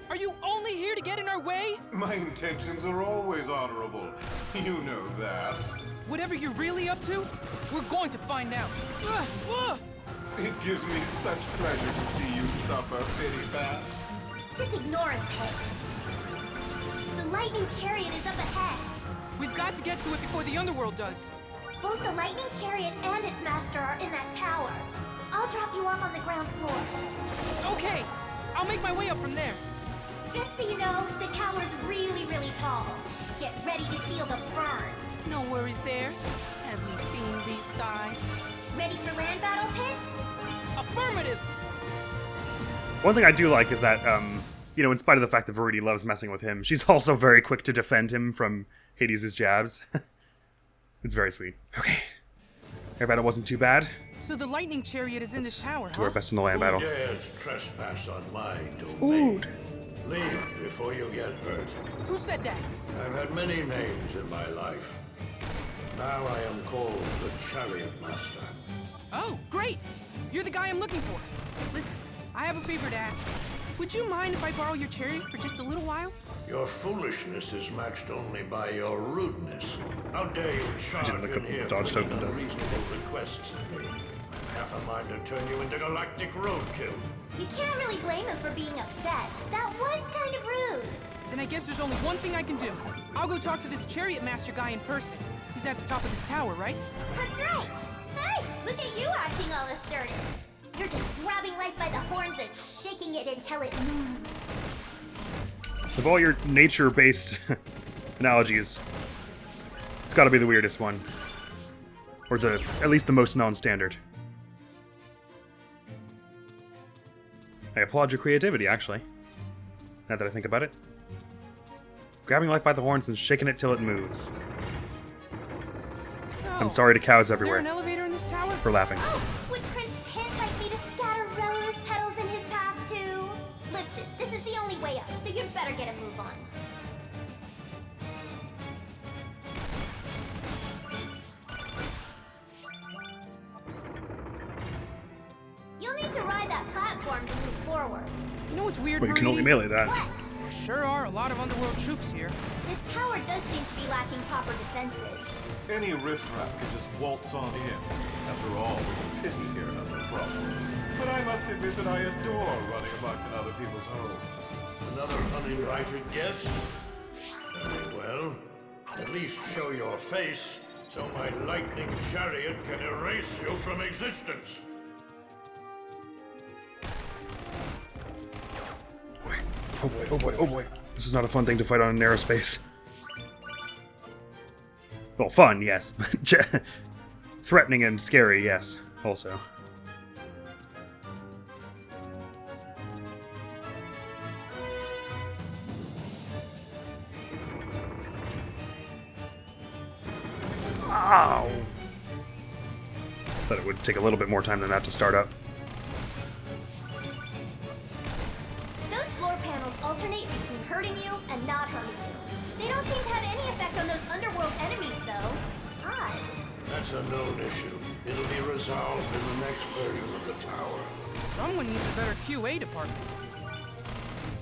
Are you only here to get in our way? My intentions are always honorable. You know that. Whatever you're really up to, we're going to find out. It gives me such pleasure to see you suffer, Pity Pat. Just ignore him, Pit. The lightning chariot is up ahead. We've got to get to it before the underworld does. Both the lightning chariot and its master are in that tower. I'll drop you off on the ground floor. Okay, I'll make my way up from there. Just so you know, the tower's really, really tall. Get ready to feel the burn. No worries there. Have you seen these thighs? Ready for land battle, Pit? Affirmative! One thing I do like is that, you know, in spite of the fact that Verity loves messing with him, she's also very quick to defend him from Hades' jabs. It's very sweet. Okay. Air battle wasn't too bad. So the lightning chariot is in this tower, Do our huh? best in the land battle. Who dares trespass on my domain? Food. Leave before you get hurt. Who said that? I've had many names in my life. Now I am called the Chariot Master. Oh, great! You're the guy I'm looking for. Listen, I have a favor to ask you. Would you mind if I borrow your chariot for just a little while? Your foolishness is matched only by your rudeness. How dare you charge look in up here what the dodge for token does. unreasonable requests of me? I'm half a mind to turn you into galactic roadkill. You can't really blame him for being upset. That was kind of rude. Then I guess there's only one thing I can do. I'll go talk to this chariot master guy in person. He's at the top of this tower, right? That's right. Hey, look at you acting all assertive. You're just grabbing life by the horns and shaking it until it moves. Of all your nature-based analogies, it's gotta be the weirdest one. Or at least the most non-standard. I applaud your creativity, actually. Now that I think about it. Grabbing life by the horns and shaking it till it moves. So, I'm sorry to cows is there everywhere an elevator in this tower? for laughing. Oh, would Prince Pit like me to scatter rose petals in his path too? Listen, this is the only way up, so you'd better get a move on. You'll need to ride that platform to move forward. You know what's weird, But you can only Verity? melee that. What? There sure are a lot of underworld troops here. This tower does seem to be lacking proper defenses. Any riffraff could just waltz on in. After all, with Pity here, no problem. But I must admit that I adore running amok in other people's homes. Another uninvited guest? Very well. At least show your face, so my lightning chariot can erase you from existence. Oh boy, oh boy, oh boy. This is not a fun thing to fight on in aerospace. Well, fun, yes. Threatening and scary, yes, also. Ow! Thought it would take a little bit more time than that to start up. Those floor panels alternate between hurting you and not hurting you. They don't seem to have any effect on those underworld enemies, though. Odd. That's a known issue. It'll be resolved in the next version of the tower. Someone needs a better QA department.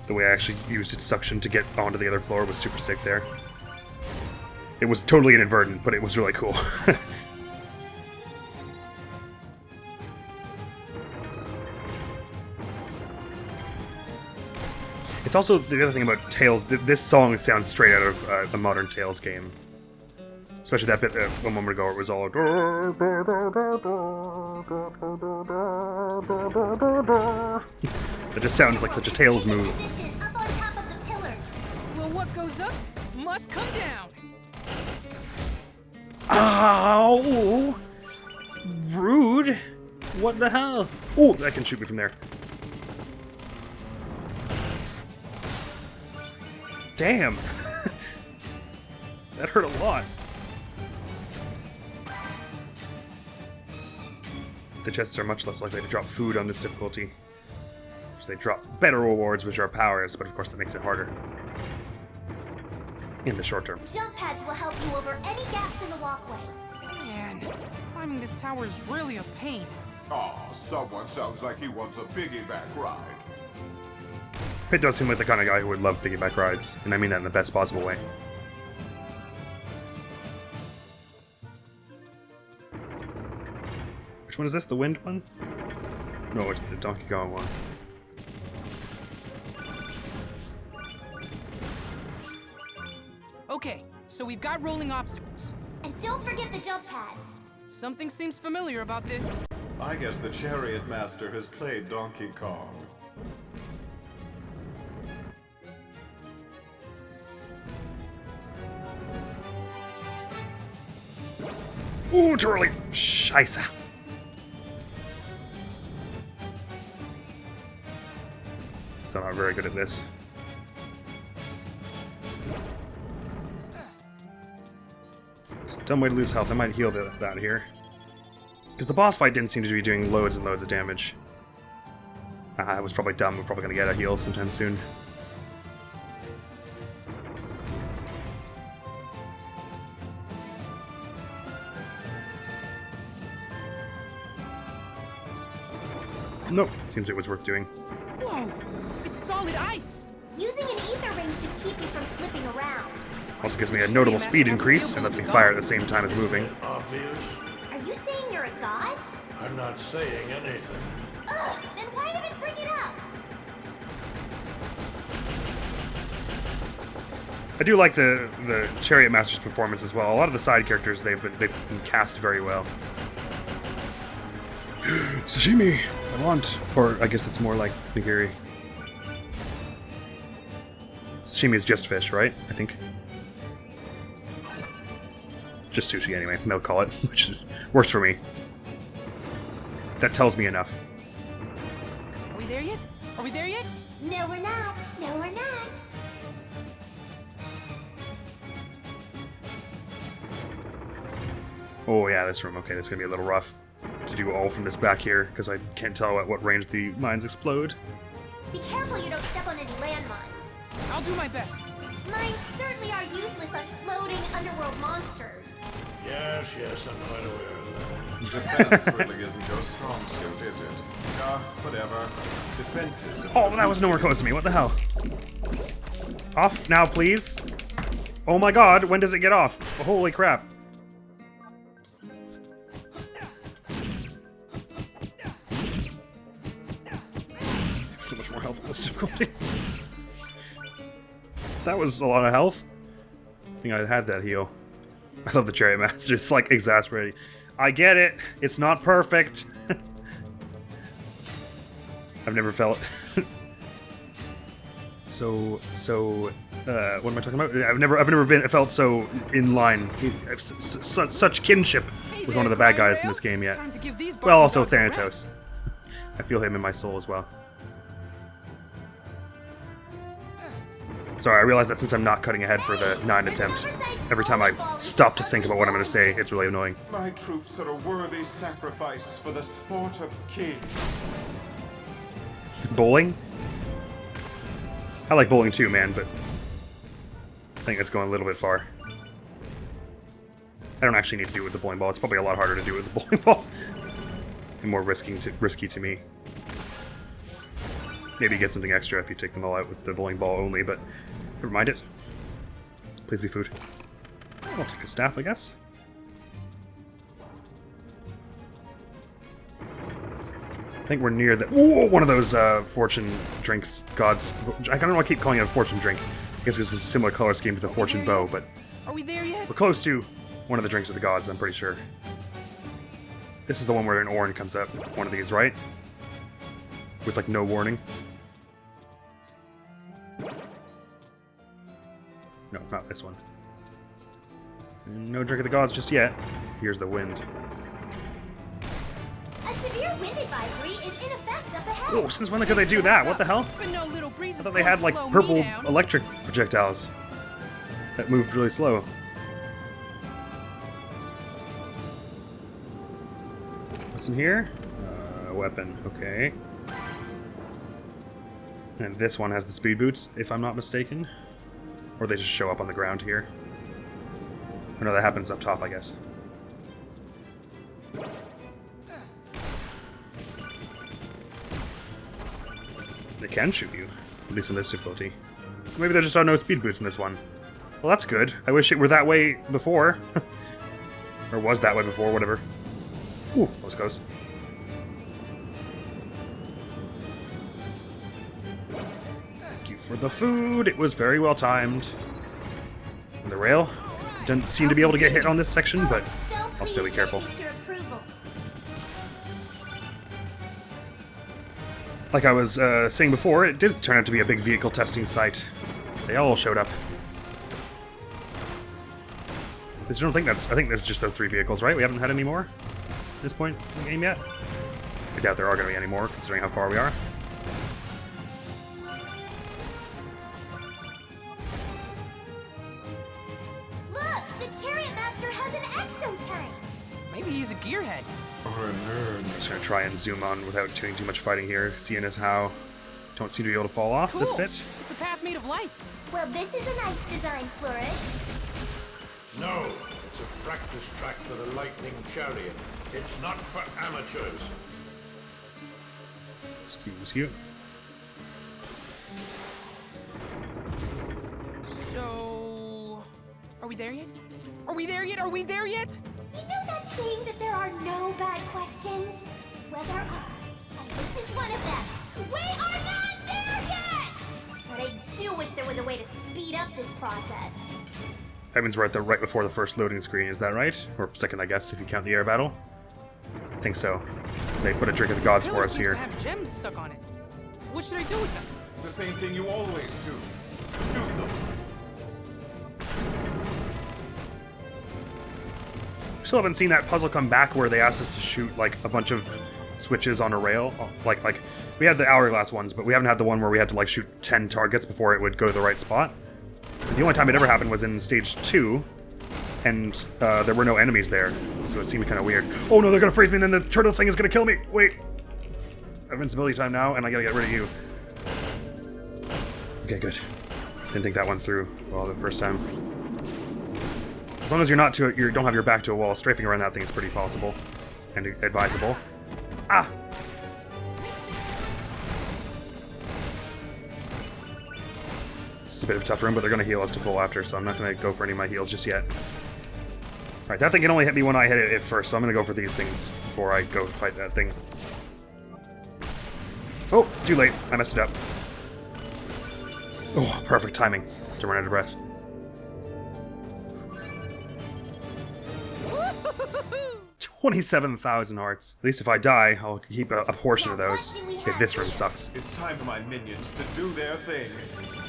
The way I actually used its suction to get onto the other floor was super sick there. It was totally inadvertent, but it was really cool. It's also the other thing about Tales. This song sounds straight out of a modern Tales game, especially that bit a moment ago. Where it was all. It just sounds like such a Tales move. Position up on top of the pillars. Well, what goes up must come down. Ow! Rude. What the hell? Oh, that can shoot me from there. Damn. That hurt a lot. The chests are much less likely to drop food on this difficulty. So they drop better rewards, which are powers, but of course that makes it harder. In the short term. Jump pads will help you over any gaps in the walkway. Man, climbing this tower is really a pain. Aw, someone sounds like he wants a piggyback ride. Pit does seem like the kind of guy who would love piggyback rides, and I mean that in the best possible way. Which one is this? The wind one? No, it's the Donkey Kong one. Okay, so we've got rolling obstacles. And don't forget the jump pads. Something seems familiar about this. I guess the Chariot Master has played Donkey Kong. Ooh, too early! Scheisse! Still not very good at this. It's a dumb way to lose health. I might heal that here. Because the boss fight didn't seem to be doing loads and loads of damage. I was probably dumb. We're probably going to get a heal sometime soon. Nope. Seems it was worth doing. Whoa! It's solid ice! Using an ether ring should keep you from slipping around. Also gives me a notable speed increase and lets me fire at the same time as moving. Obvious? Are you saying you're a god? I'm not saying anything. Ugh, then why even bring it up? I do like the Chariot Master's performance as well. A lot of the side characters they've been cast very well. Sashimi, I want, or I guess that's more like nigiri. Sashimi is just fish, right? I think. Just sushi anyway. They'll call it, which works for me. That tells me enough. Are we there yet? Are we there yet? No, we're not. No, we're not. Oh yeah, this room. Okay, that's gonna be a little rough to do all from this back here because I can't tell at what range the mines explode. Be careful you don't step on any landmines. I'll do my best. Mines certainly are useless on floating underworld monsters. Yes, I'm quite aware of that. Defense really isn't your strong suit, is it? Whatever. Defenses. Oh, that was nowhere close to me. What the hell? Off now, please. Oh my god, when does it get off? Holy crap. So much more health in this difficulty. That was a lot of health. I think I had that heal. I love the Chariot Master. It's like exasperating. I get it. It's not perfect. I've never felt. What am I talking about? I've never felt so in line, such kinship with one of the bad guys in this game yet. Time to give these Well, also buttons a Thanatos. rest. I feel him in my soul as well. Sorry, I realize that since I'm not cutting ahead for the 9 attempt, every time I stop to think about what I'm going to say, it's really annoying. My troops are a worthy sacrifice for the sport of kings. Bowling? I like bowling too, man, but I think that's going a little bit far. I don't actually need to do it with the bowling ball. It's probably a lot harder to do it with the bowling ball. And more risky to me. Maybe get something extra if you take them all out with the bowling ball only, but never mind it. Please be food. I'll take a staff, I guess. I think we're near the... Ooh, one of those fortune drinks, gods. I don't know why I keep calling it a fortune drink. I guess it's a similar color scheme to the fortune bow, but Are we there yet? we're close to one of the drinks of the gods, I'm pretty sure. This is the one where an Orin comes up. One of these, right? With, like, no warning. No, not this one. No drink of the gods just yet. Here's the wind. A severe wind advisory is in effect up ahead. Oh, since when could they do that? What the hell? But no little breezes I thought they had, like, slow me purple down. electric projectiles that moved really slow. What's in here? Weapon, okay. And this one has the speed boots, if I'm not mistaken. Or they just show up on the ground here. Or no, that happens up top, I guess. They can shoot you, at least in this difficulty. Maybe there just are no speed boots in this one. Well, that's good. I wish it were that way before. Or was that way before, whatever. Ooh, those goes. Thank you for the food. It was very well timed. And the rail didn't seem to be able to get hit on this section, but I'll still be careful. Like I was saying before, it did turn out to be a big vehicle testing site. They all showed up. I don't think that's... I think there's just those 3 vehicles, right? We haven't had any more at this point in the game yet. I doubt there are going to be any more, considering how far we are. Look! The Chariot Master has an exotank! Maybe he's a gearhead. Or a nerd. I'm just going to try and zoom on without doing too much fighting here, seeing as how don't seem to be able to fall off Cool. this bit. It's a path made of light. Well, this is a nice design, Flourish. No, it's a practice track for the lightning chariot. It's not for amateurs. Excuse you. So... Are we there yet? Are we there yet? Are we there yet? You know that saying that there are no bad questions? Well, there are. And this is one of them. We are not there yet! But I do wish there was a way to speed up this process. That means we're at the right before the first loading screen, is that right? Or second, I guess, if you count the air battle. I think so. They put a drink of the gods for Pillar us seems here. to have gems stuck on it. What should I do with them? The same thing you always do. Shoot them. We still haven't seen that puzzle come back where they asked us to shoot like a bunch of switches on a rail. Like we had the hourglass ones, but we haven't had the one where we had to like shoot 10 targets before it would go to the right spot. The only time it ever happened was in stage 2, and there were no enemies there, so it seemed kind of weird. Oh no, they're gonna freeze me, and then the turtle thing is gonna kill me. Wait, I have invincibility time now, and I gotta get rid of you. Okay, good. Didn't think that one through well the first time. As long as you're not you don't have your back to a wall, strafing around that thing is pretty possible and advisable. Ah! This is a bit of a tough room, but they're going to heal us to full after, so I'm not going to go for any of my heals just yet. Alright, that thing can only hit me when I hit it first, so I'm going to go for these things before I go fight that thing. Oh, too late. I messed it up. Oh, perfect timing to run out of breath. 27,000 hearts. At least if I die, I'll keep a portion of those, if this room sucks. It's time for my minions to do their thing.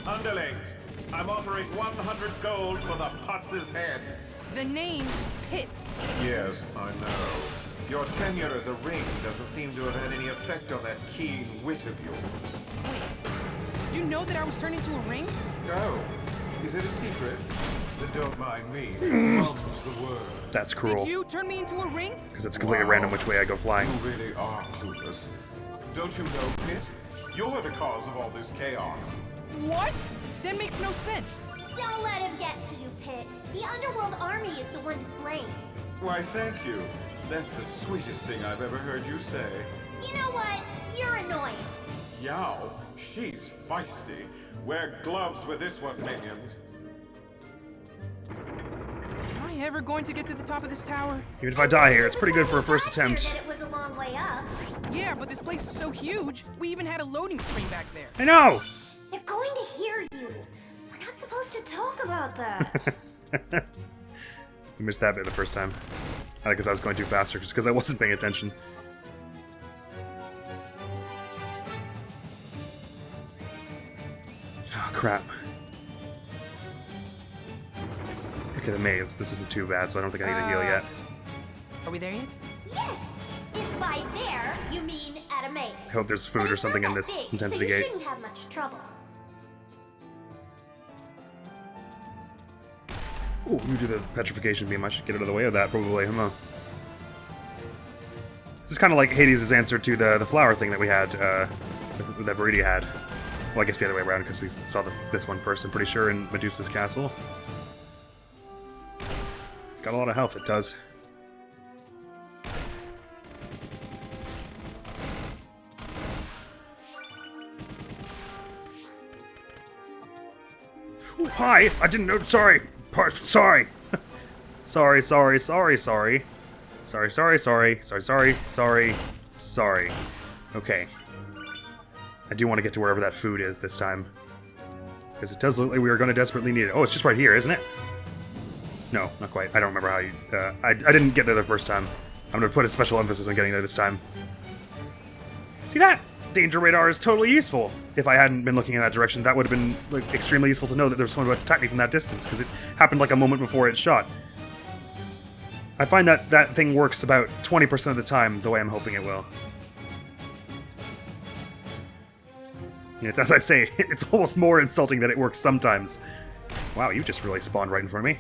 Underlings, I'm offering 100 gold for the Potz's head. The name's Pit. Yes, I know. Your tenure as a ring doesn't seem to have had any effect on that keen wit of yours. You know that I was turned into a ring? Oh, is it a secret? Then don't mind me. Mum's the word. That's cruel. Did you turn me into a ring? Because it's completely random which way I go flying. You really are clueless. Don't you know, Pit? You're the cause of all this chaos. What? That makes no sense. Don't let him get to you, Pit. The Underworld Army is the one to blame. Why, thank you. That's the sweetest thing I've ever heard you say. You know what? You're annoying. Yow, she's feisty. Wear gloves with this one, minions. Am I ever going to get to the top of this tower? Even if I die here, it's pretty good for a first attempt. That it was a long way up. Yeah, but this place is so huge. We even had a loading screen back there. I know! They're going to hear you. We're not supposed to talk about that. I missed that bit the first time. I guess I was going too faster just because I wasn't paying attention. Oh, crap. Okay, the maze. This isn't too bad, so I don't think I need to heal yet. Are we there yet? Yes. If by there you mean at a maze. I hope there's food or something in this intensity so you gate. shouldn't have much trouble. Ooh, you do the petrification beam. I should get out of the way of that, probably. Huh? This is kind of like Hades' answer to the flower thing that we had, that Viridia had. Well, I guess the other way around, because we saw this one first, I'm pretty sure, in Medusa's castle. It's got a lot of health, it does. Ooh, hi! I didn't know. Sorry! Sorry! Sorry. Sorry. Okay. I do want to get to wherever that food is this time. Because it does look like we are going to desperately need it. Oh, it's just right here, isn't it? No, not quite. I don't remember how you... I didn't get there the first time. I'm going to put a special emphasis on getting there this time. See that? Danger radar is totally useful. If I hadn't been looking in that direction, that would have been like, extremely useful to know that there was someone about to attack me from that distance, because it happened like a moment before it shot. I find that that thing works about 20% of the time the way I'm hoping it will. Yeah, it's, as I say, it's almost more insulting that it works sometimes. Wow, you just really spawned right in front of me.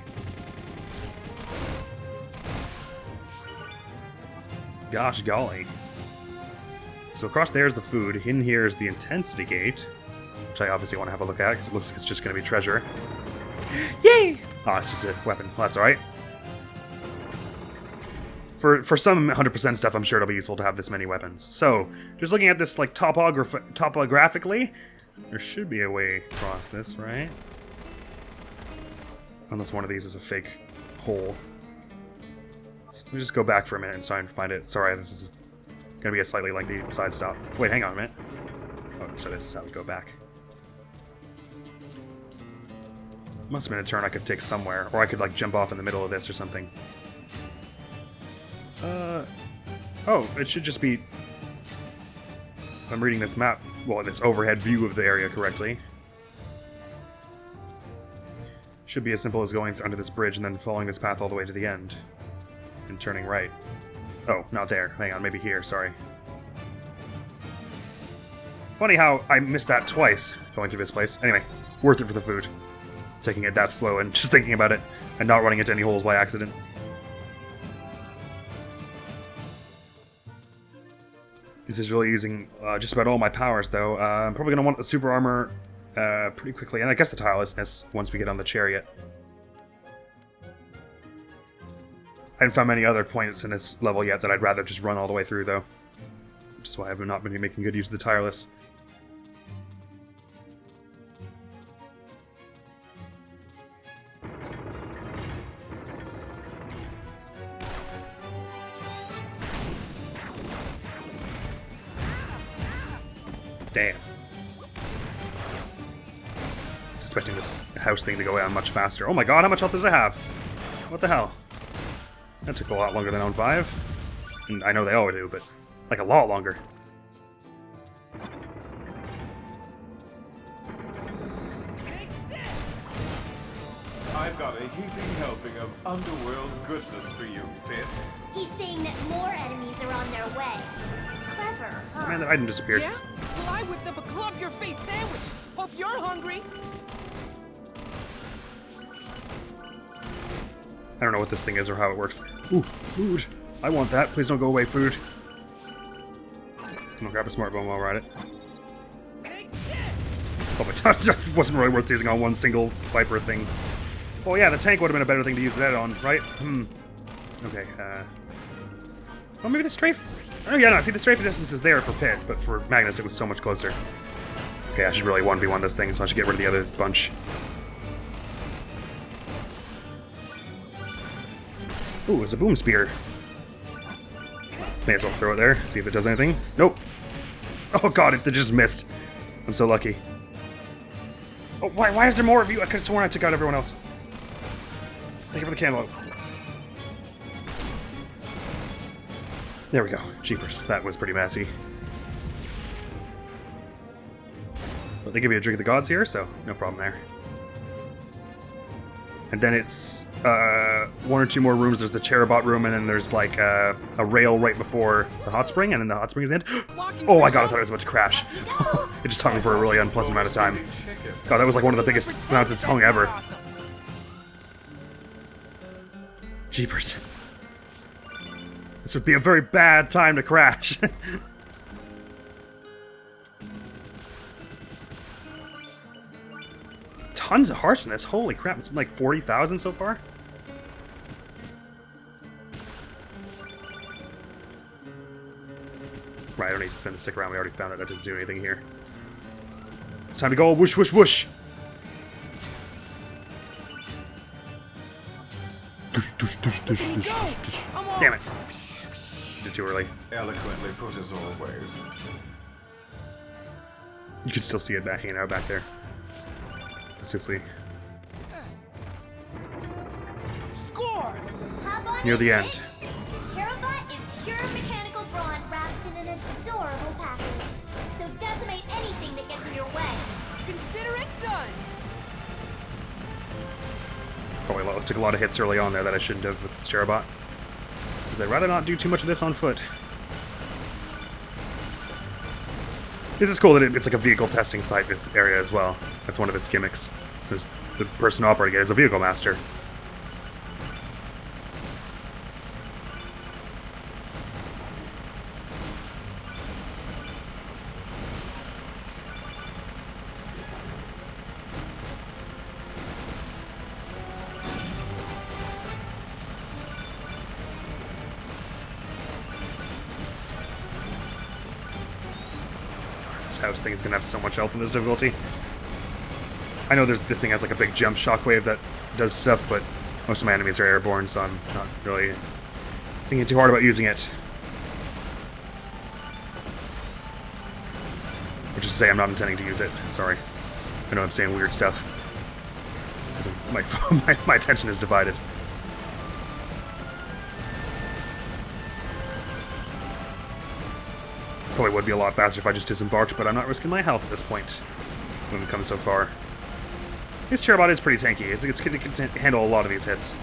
Gosh golly. So across there is the food. In here is the intensity gate, which I obviously want to have a look at because it looks like it's just going to be treasure. Yay! Oh, it's just a weapon. Well, that's alright. For some 100% stuff, I'm sure it'll be useful to have this many weapons. So, just looking at this like topographically, there should be a way across this, right? Unless one of these is a fake hole. So let me just go back for a minute and try and find it. Sorry, this is gonna be a slightly lengthy side stop. Wait, hang on a minute. Oh, so this is how we go back. Must have been a turn I could take somewhere, or I could like jump off in the middle of this or something. Oh, it should just be... If I'm reading this map, well, this overhead view of the area correctly. Should be as simple as going under this bridge and then following this path all the way to the end. And turning right. Oh, not there. Hang on, maybe here, sorry. Funny how I missed that twice going through this place. Anyway, worth it for the food. Taking it that slow and just thinking about it and not running into any holes by accident. This is really using just about all my powers, though. I'm probably going to want the super armor pretty quickly, and I guess the tirelessness once we get on the chariot. I haven't found many other points in this level yet that I'd rather just run all the way through, though. Which is why I've not been making good use of the tireless. Damn. Expecting this house thing to go down much faster. Oh my god, how much health does it have? What the hell? That took a lot longer than on 5. And I know they all do, but like a lot longer. I've got a heaping helping of underworld goodness for you, Pit. He's saying that more enemies are on their way. Clever, huh? Man, that item disappeared. Yeah? Well, I whipped up a club-your-face sandwich. Hope you're hungry. I don't know what this thing is or how it works. Ooh, food. I want that. Please don't go away, food. I'm gonna grab a smart bomb while we're at it. Oh, but that wasn't really worth using on one single Viper thing. Oh yeah, the tank would have been a better thing to use that on, right? Okay, oh, maybe the strafe... Oh yeah, no, see, the strafe distance is there for Pit, but for Magnus it was so much closer. Okay, I should really 1v1 this thing, so I should get rid of the other bunch. Ooh, it's a boom spear. May as well throw it there, see if it does anything. Nope. Oh god, it just missed. I'm so lucky. Oh, why is there more of you? I could have sworn I took out everyone else. Thank you for the cantaloupe. There we go. Jeepers. That was pretty messy. But they give you a drink of the gods here, so no problem there. And then it's 1 or 2 more rooms. There's the Cherubot room, and then there's like a rail right before the hot spring, and then the hot spring is the end. Oh my god, I thought I was about to crash. It just took me for a really unpleasant amount of time. God, that was like one of the biggest amounts it's hung ever. Jeepers. This would be a very bad time to crash. tons of hearts in this. Holy crap, it's been like 40,000 so far. Right, I don't need to spend the stick around. We already found it. That doesn't do anything here. Time to go. Whoosh, whoosh, whoosh. Damn it. Did too early. Eloquently put as always. You can still see it back hanging out back there. Swiftly. Score! Hop on Near in, the Pit. end. The Cherobot is pure mechanical brawn wrapped in an adorable package. So decimate anything that gets in your way. Consider it done! Probably took a lot of hits early on there that I shouldn't have with this Cherobot. Because I'd rather not do too much of this on foot. This is cool that it's like a vehicle testing site, this area as well. That's one of its gimmicks, since the person operating it is a vehicle master. This house thing is going to have so much health in this difficulty. I know this thing has like a big jump shockwave that does stuff, but most of my enemies are airborne, so I'm not really thinking too hard about using it. Which is to say, I'm not intending to use it. Sorry. I know I'm saying weird stuff. 'Cause my attention is divided. Probably would be a lot faster if I just disembarked, but I'm not risking my health at this point when it comes so far. This Cherobot is pretty tanky. It's going to handle a lot of these hits.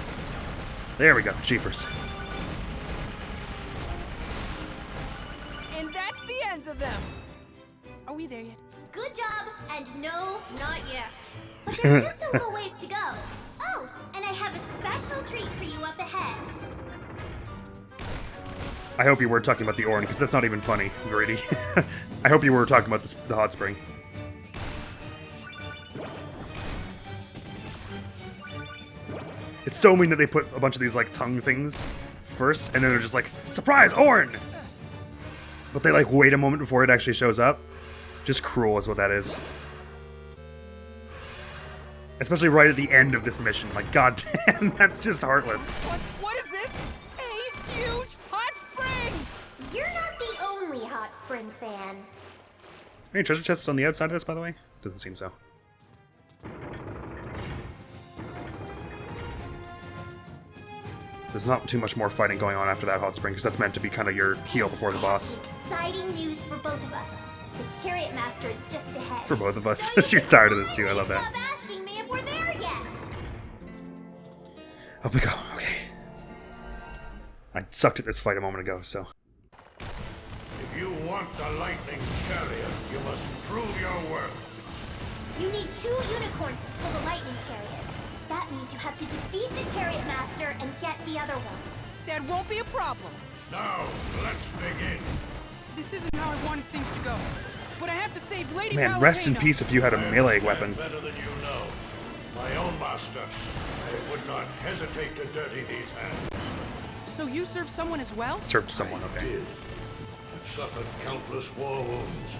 There we go. Jeepers. And that's the end of them! Are we there yet? Good job, and no, not yet. But there's just a little ways to go. Oh, and I have a special treat for you up ahead. I hope you were talking about the Orin, because that's not even funny, Grady. I hope you were talking about the hot spring. It's so mean that they put a bunch of these, like, tongue things first, and then they're just like, surprise, Orin! But they, like, wait a moment before it actually shows up. Just cruel is what that is. Especially right at the end of this mission. Like, goddamn, that's just heartless. What is this? A huge hot spring! You're not the only hot spring fan. Any treasure chests on the outside of this, by the way? Doesn't seem so. There's not too much more fighting going on after that hot spring, because that's meant to be kind of your heal before the boss. Exciting news for both of us. The Chariot Master is just ahead. For both of us. So you She's can tired of this too, I love that. Stop asking me if we're there yet. Up we go, okay. I sucked at this fight a moment ago, so... If you want the lightning chariot, you must prove your worth. You need 2 unicorns to pull the lightning chariot. That means you have to defeat the Chariot Master and get the other one. That won't be a problem. Now, let's begin. This isn't how I wanted things to go. But I have to save Lady Man, rest in Palutena. peace if you had a melee understand weapon. Better than you know. My own master. I would not hesitate to dirty these hands. So you serve someone as well? Served someone, okay. Did. I've suffered countless war wounds.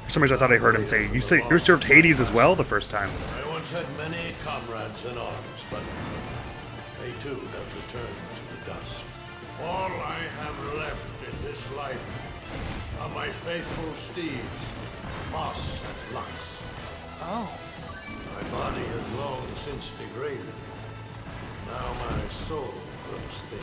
For some reason I thought I heard him say, you served Hades as well the first time. I once had many comrades in arms, but they too have returned to the dust. All I have left in this life are my faithful steeds, Moss and Lux. Oh. My body has long since degraded. Now my soul grows thin.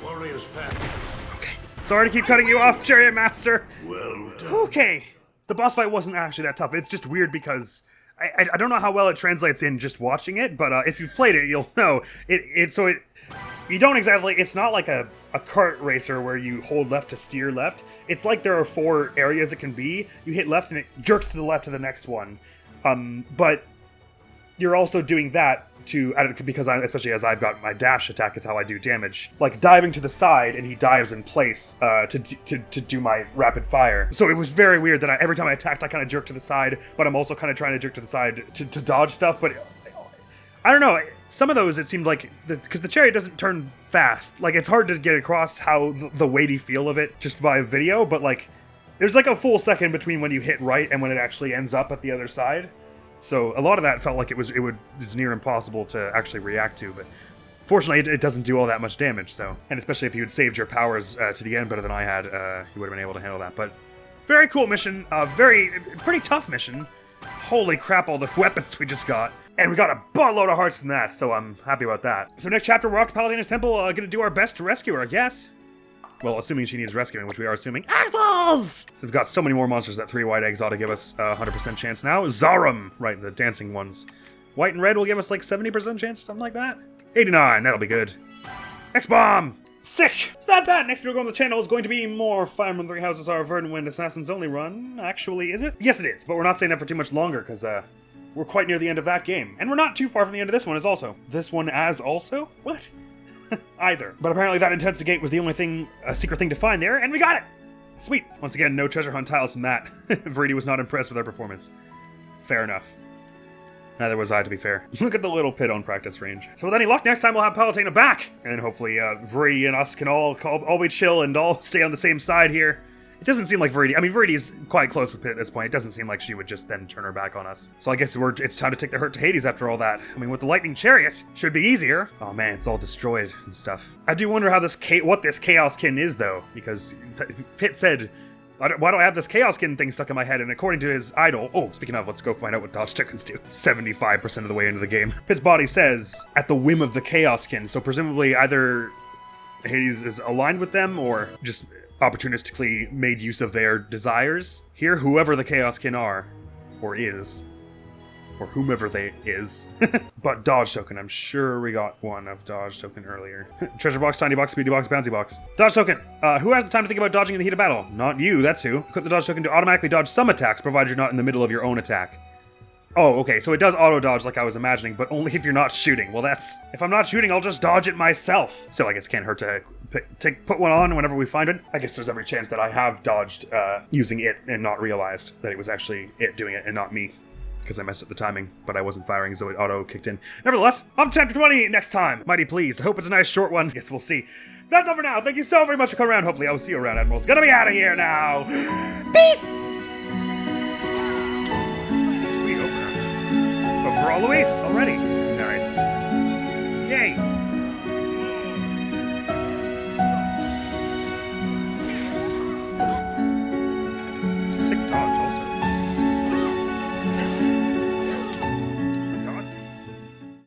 Warrior's path. Okay. Sorry to keep cutting you off, Chariot Master. Well done. Okay. The boss fight wasn't actually that tough. It's just weird because I don't know how well it translates in just watching it, but if you've played it, you'll know. You don't exactly, it's not like a kart racer where you hold left to steer left. It's like there are 4 areas it can be. You hit left and it jerks to the left of the next one. But you're also doing that because especially as I've got my dash attack is how I do damage. Like diving to the side and he dives in place to do my rapid fire. So it was very weird that every time I attacked, I kind of jerked to the side, but I'm also kind of trying to jerk to the side to dodge stuff. But I don't know. Some of those, it seemed like, because the chariot doesn't turn fast. Like, it's hard to get across how the weighty feel of it just via video, but like, there's like a full second between when you hit right and when it actually ends up at the other side. So a lot of that felt like it was near impossible to actually react to, but fortunately it doesn't do all that much damage. So, and especially if you had saved your powers to the end better than I had, you would have been able to handle that. But very cool mission, pretty tough mission. Holy crap, all the weapons we just got. And we got a buttload of hearts from that, so I'm happy about that. So next chapter, we're off to Palutina's temple, gonna do our best to rescue her, I guess. Well, assuming she needs rescuing, which we are assuming. Axles! So we've got so many more monsters that 3 white eggs ought to give us a 100% chance now. Zarum! Right, the dancing ones. White and red will give us like 70% chance or something like that. 89, that'll be good. X-Bomb! Sick! So that's that. Next video on the channel is going to be more Fire Emblem Three Houses Are Verdant Wind Assassins Only run. Actually, is it? Yes, it is, but we're not saying that for too much longer, because, we're quite near the end of that game. And we're not too far from the end of this one as also. This one as also? What? Either. But apparently that Intense Gate was the only secret thing to find there, and we got it! Sweet. Once again, no treasure hunt tiles from that. Verity was not impressed with our performance. Fair enough. Neither was I, to be fair. Look at the little pit on practice range. So with any luck, next time we'll have Palutena back! And then hopefully, Verity and us can all be chill and all stay on the same side here. It doesn't seem like Verity... I mean, Verity's quite close with Pit at this point. It doesn't seem like she would just then turn her back on us. So I guess it's time to take the hurt to Hades after all that. I mean, with the Lightning Chariot, should be easier. Oh man, it's all destroyed and stuff. I do wonder how what this Chaoskin is, though. Because Pit said, why do I have this Chaoskin thing stuck in my head? And according to his idol... Oh, speaking of, let's go find out what dodge tokens do. 75% of the way into the game. Pit's body says, at the whim of the Chaoskin. So presumably either Hades is aligned with them or just opportunistically made use of their desires. Here, whoever the Chaoskin are, or is, or whomever they is. But dodge token, I'm sure we got one of dodge token earlier. Treasure box, tiny box, speedy box, bouncy box. Dodge token. Who has the time to think about dodging in the heat of battle? Not you, that's who. Equip the dodge token to automatically dodge some attacks, provided you're not in the middle of your own attack. Oh, okay, so it does auto-dodge like I was imagining, but only if you're not shooting. Well, if I'm not shooting, I'll just dodge it myself. So I guess it can't hurt to put one on whenever we find it. I guess there's every chance that I have dodged using it and not realized that it was actually it doing it and not me, because I messed up the timing, but I wasn't firing, so it auto kicked in. Nevertheless, on to chapter 20 next time. Mighty pleased. I hope it's a nice short one. Guess we'll see. That's all for now. Thank you so very much for coming around. Hopefully I will see you around. Admiral's gonna be out of here now. Peace! Sweet opener. But for all Luis already. Nice. Yay.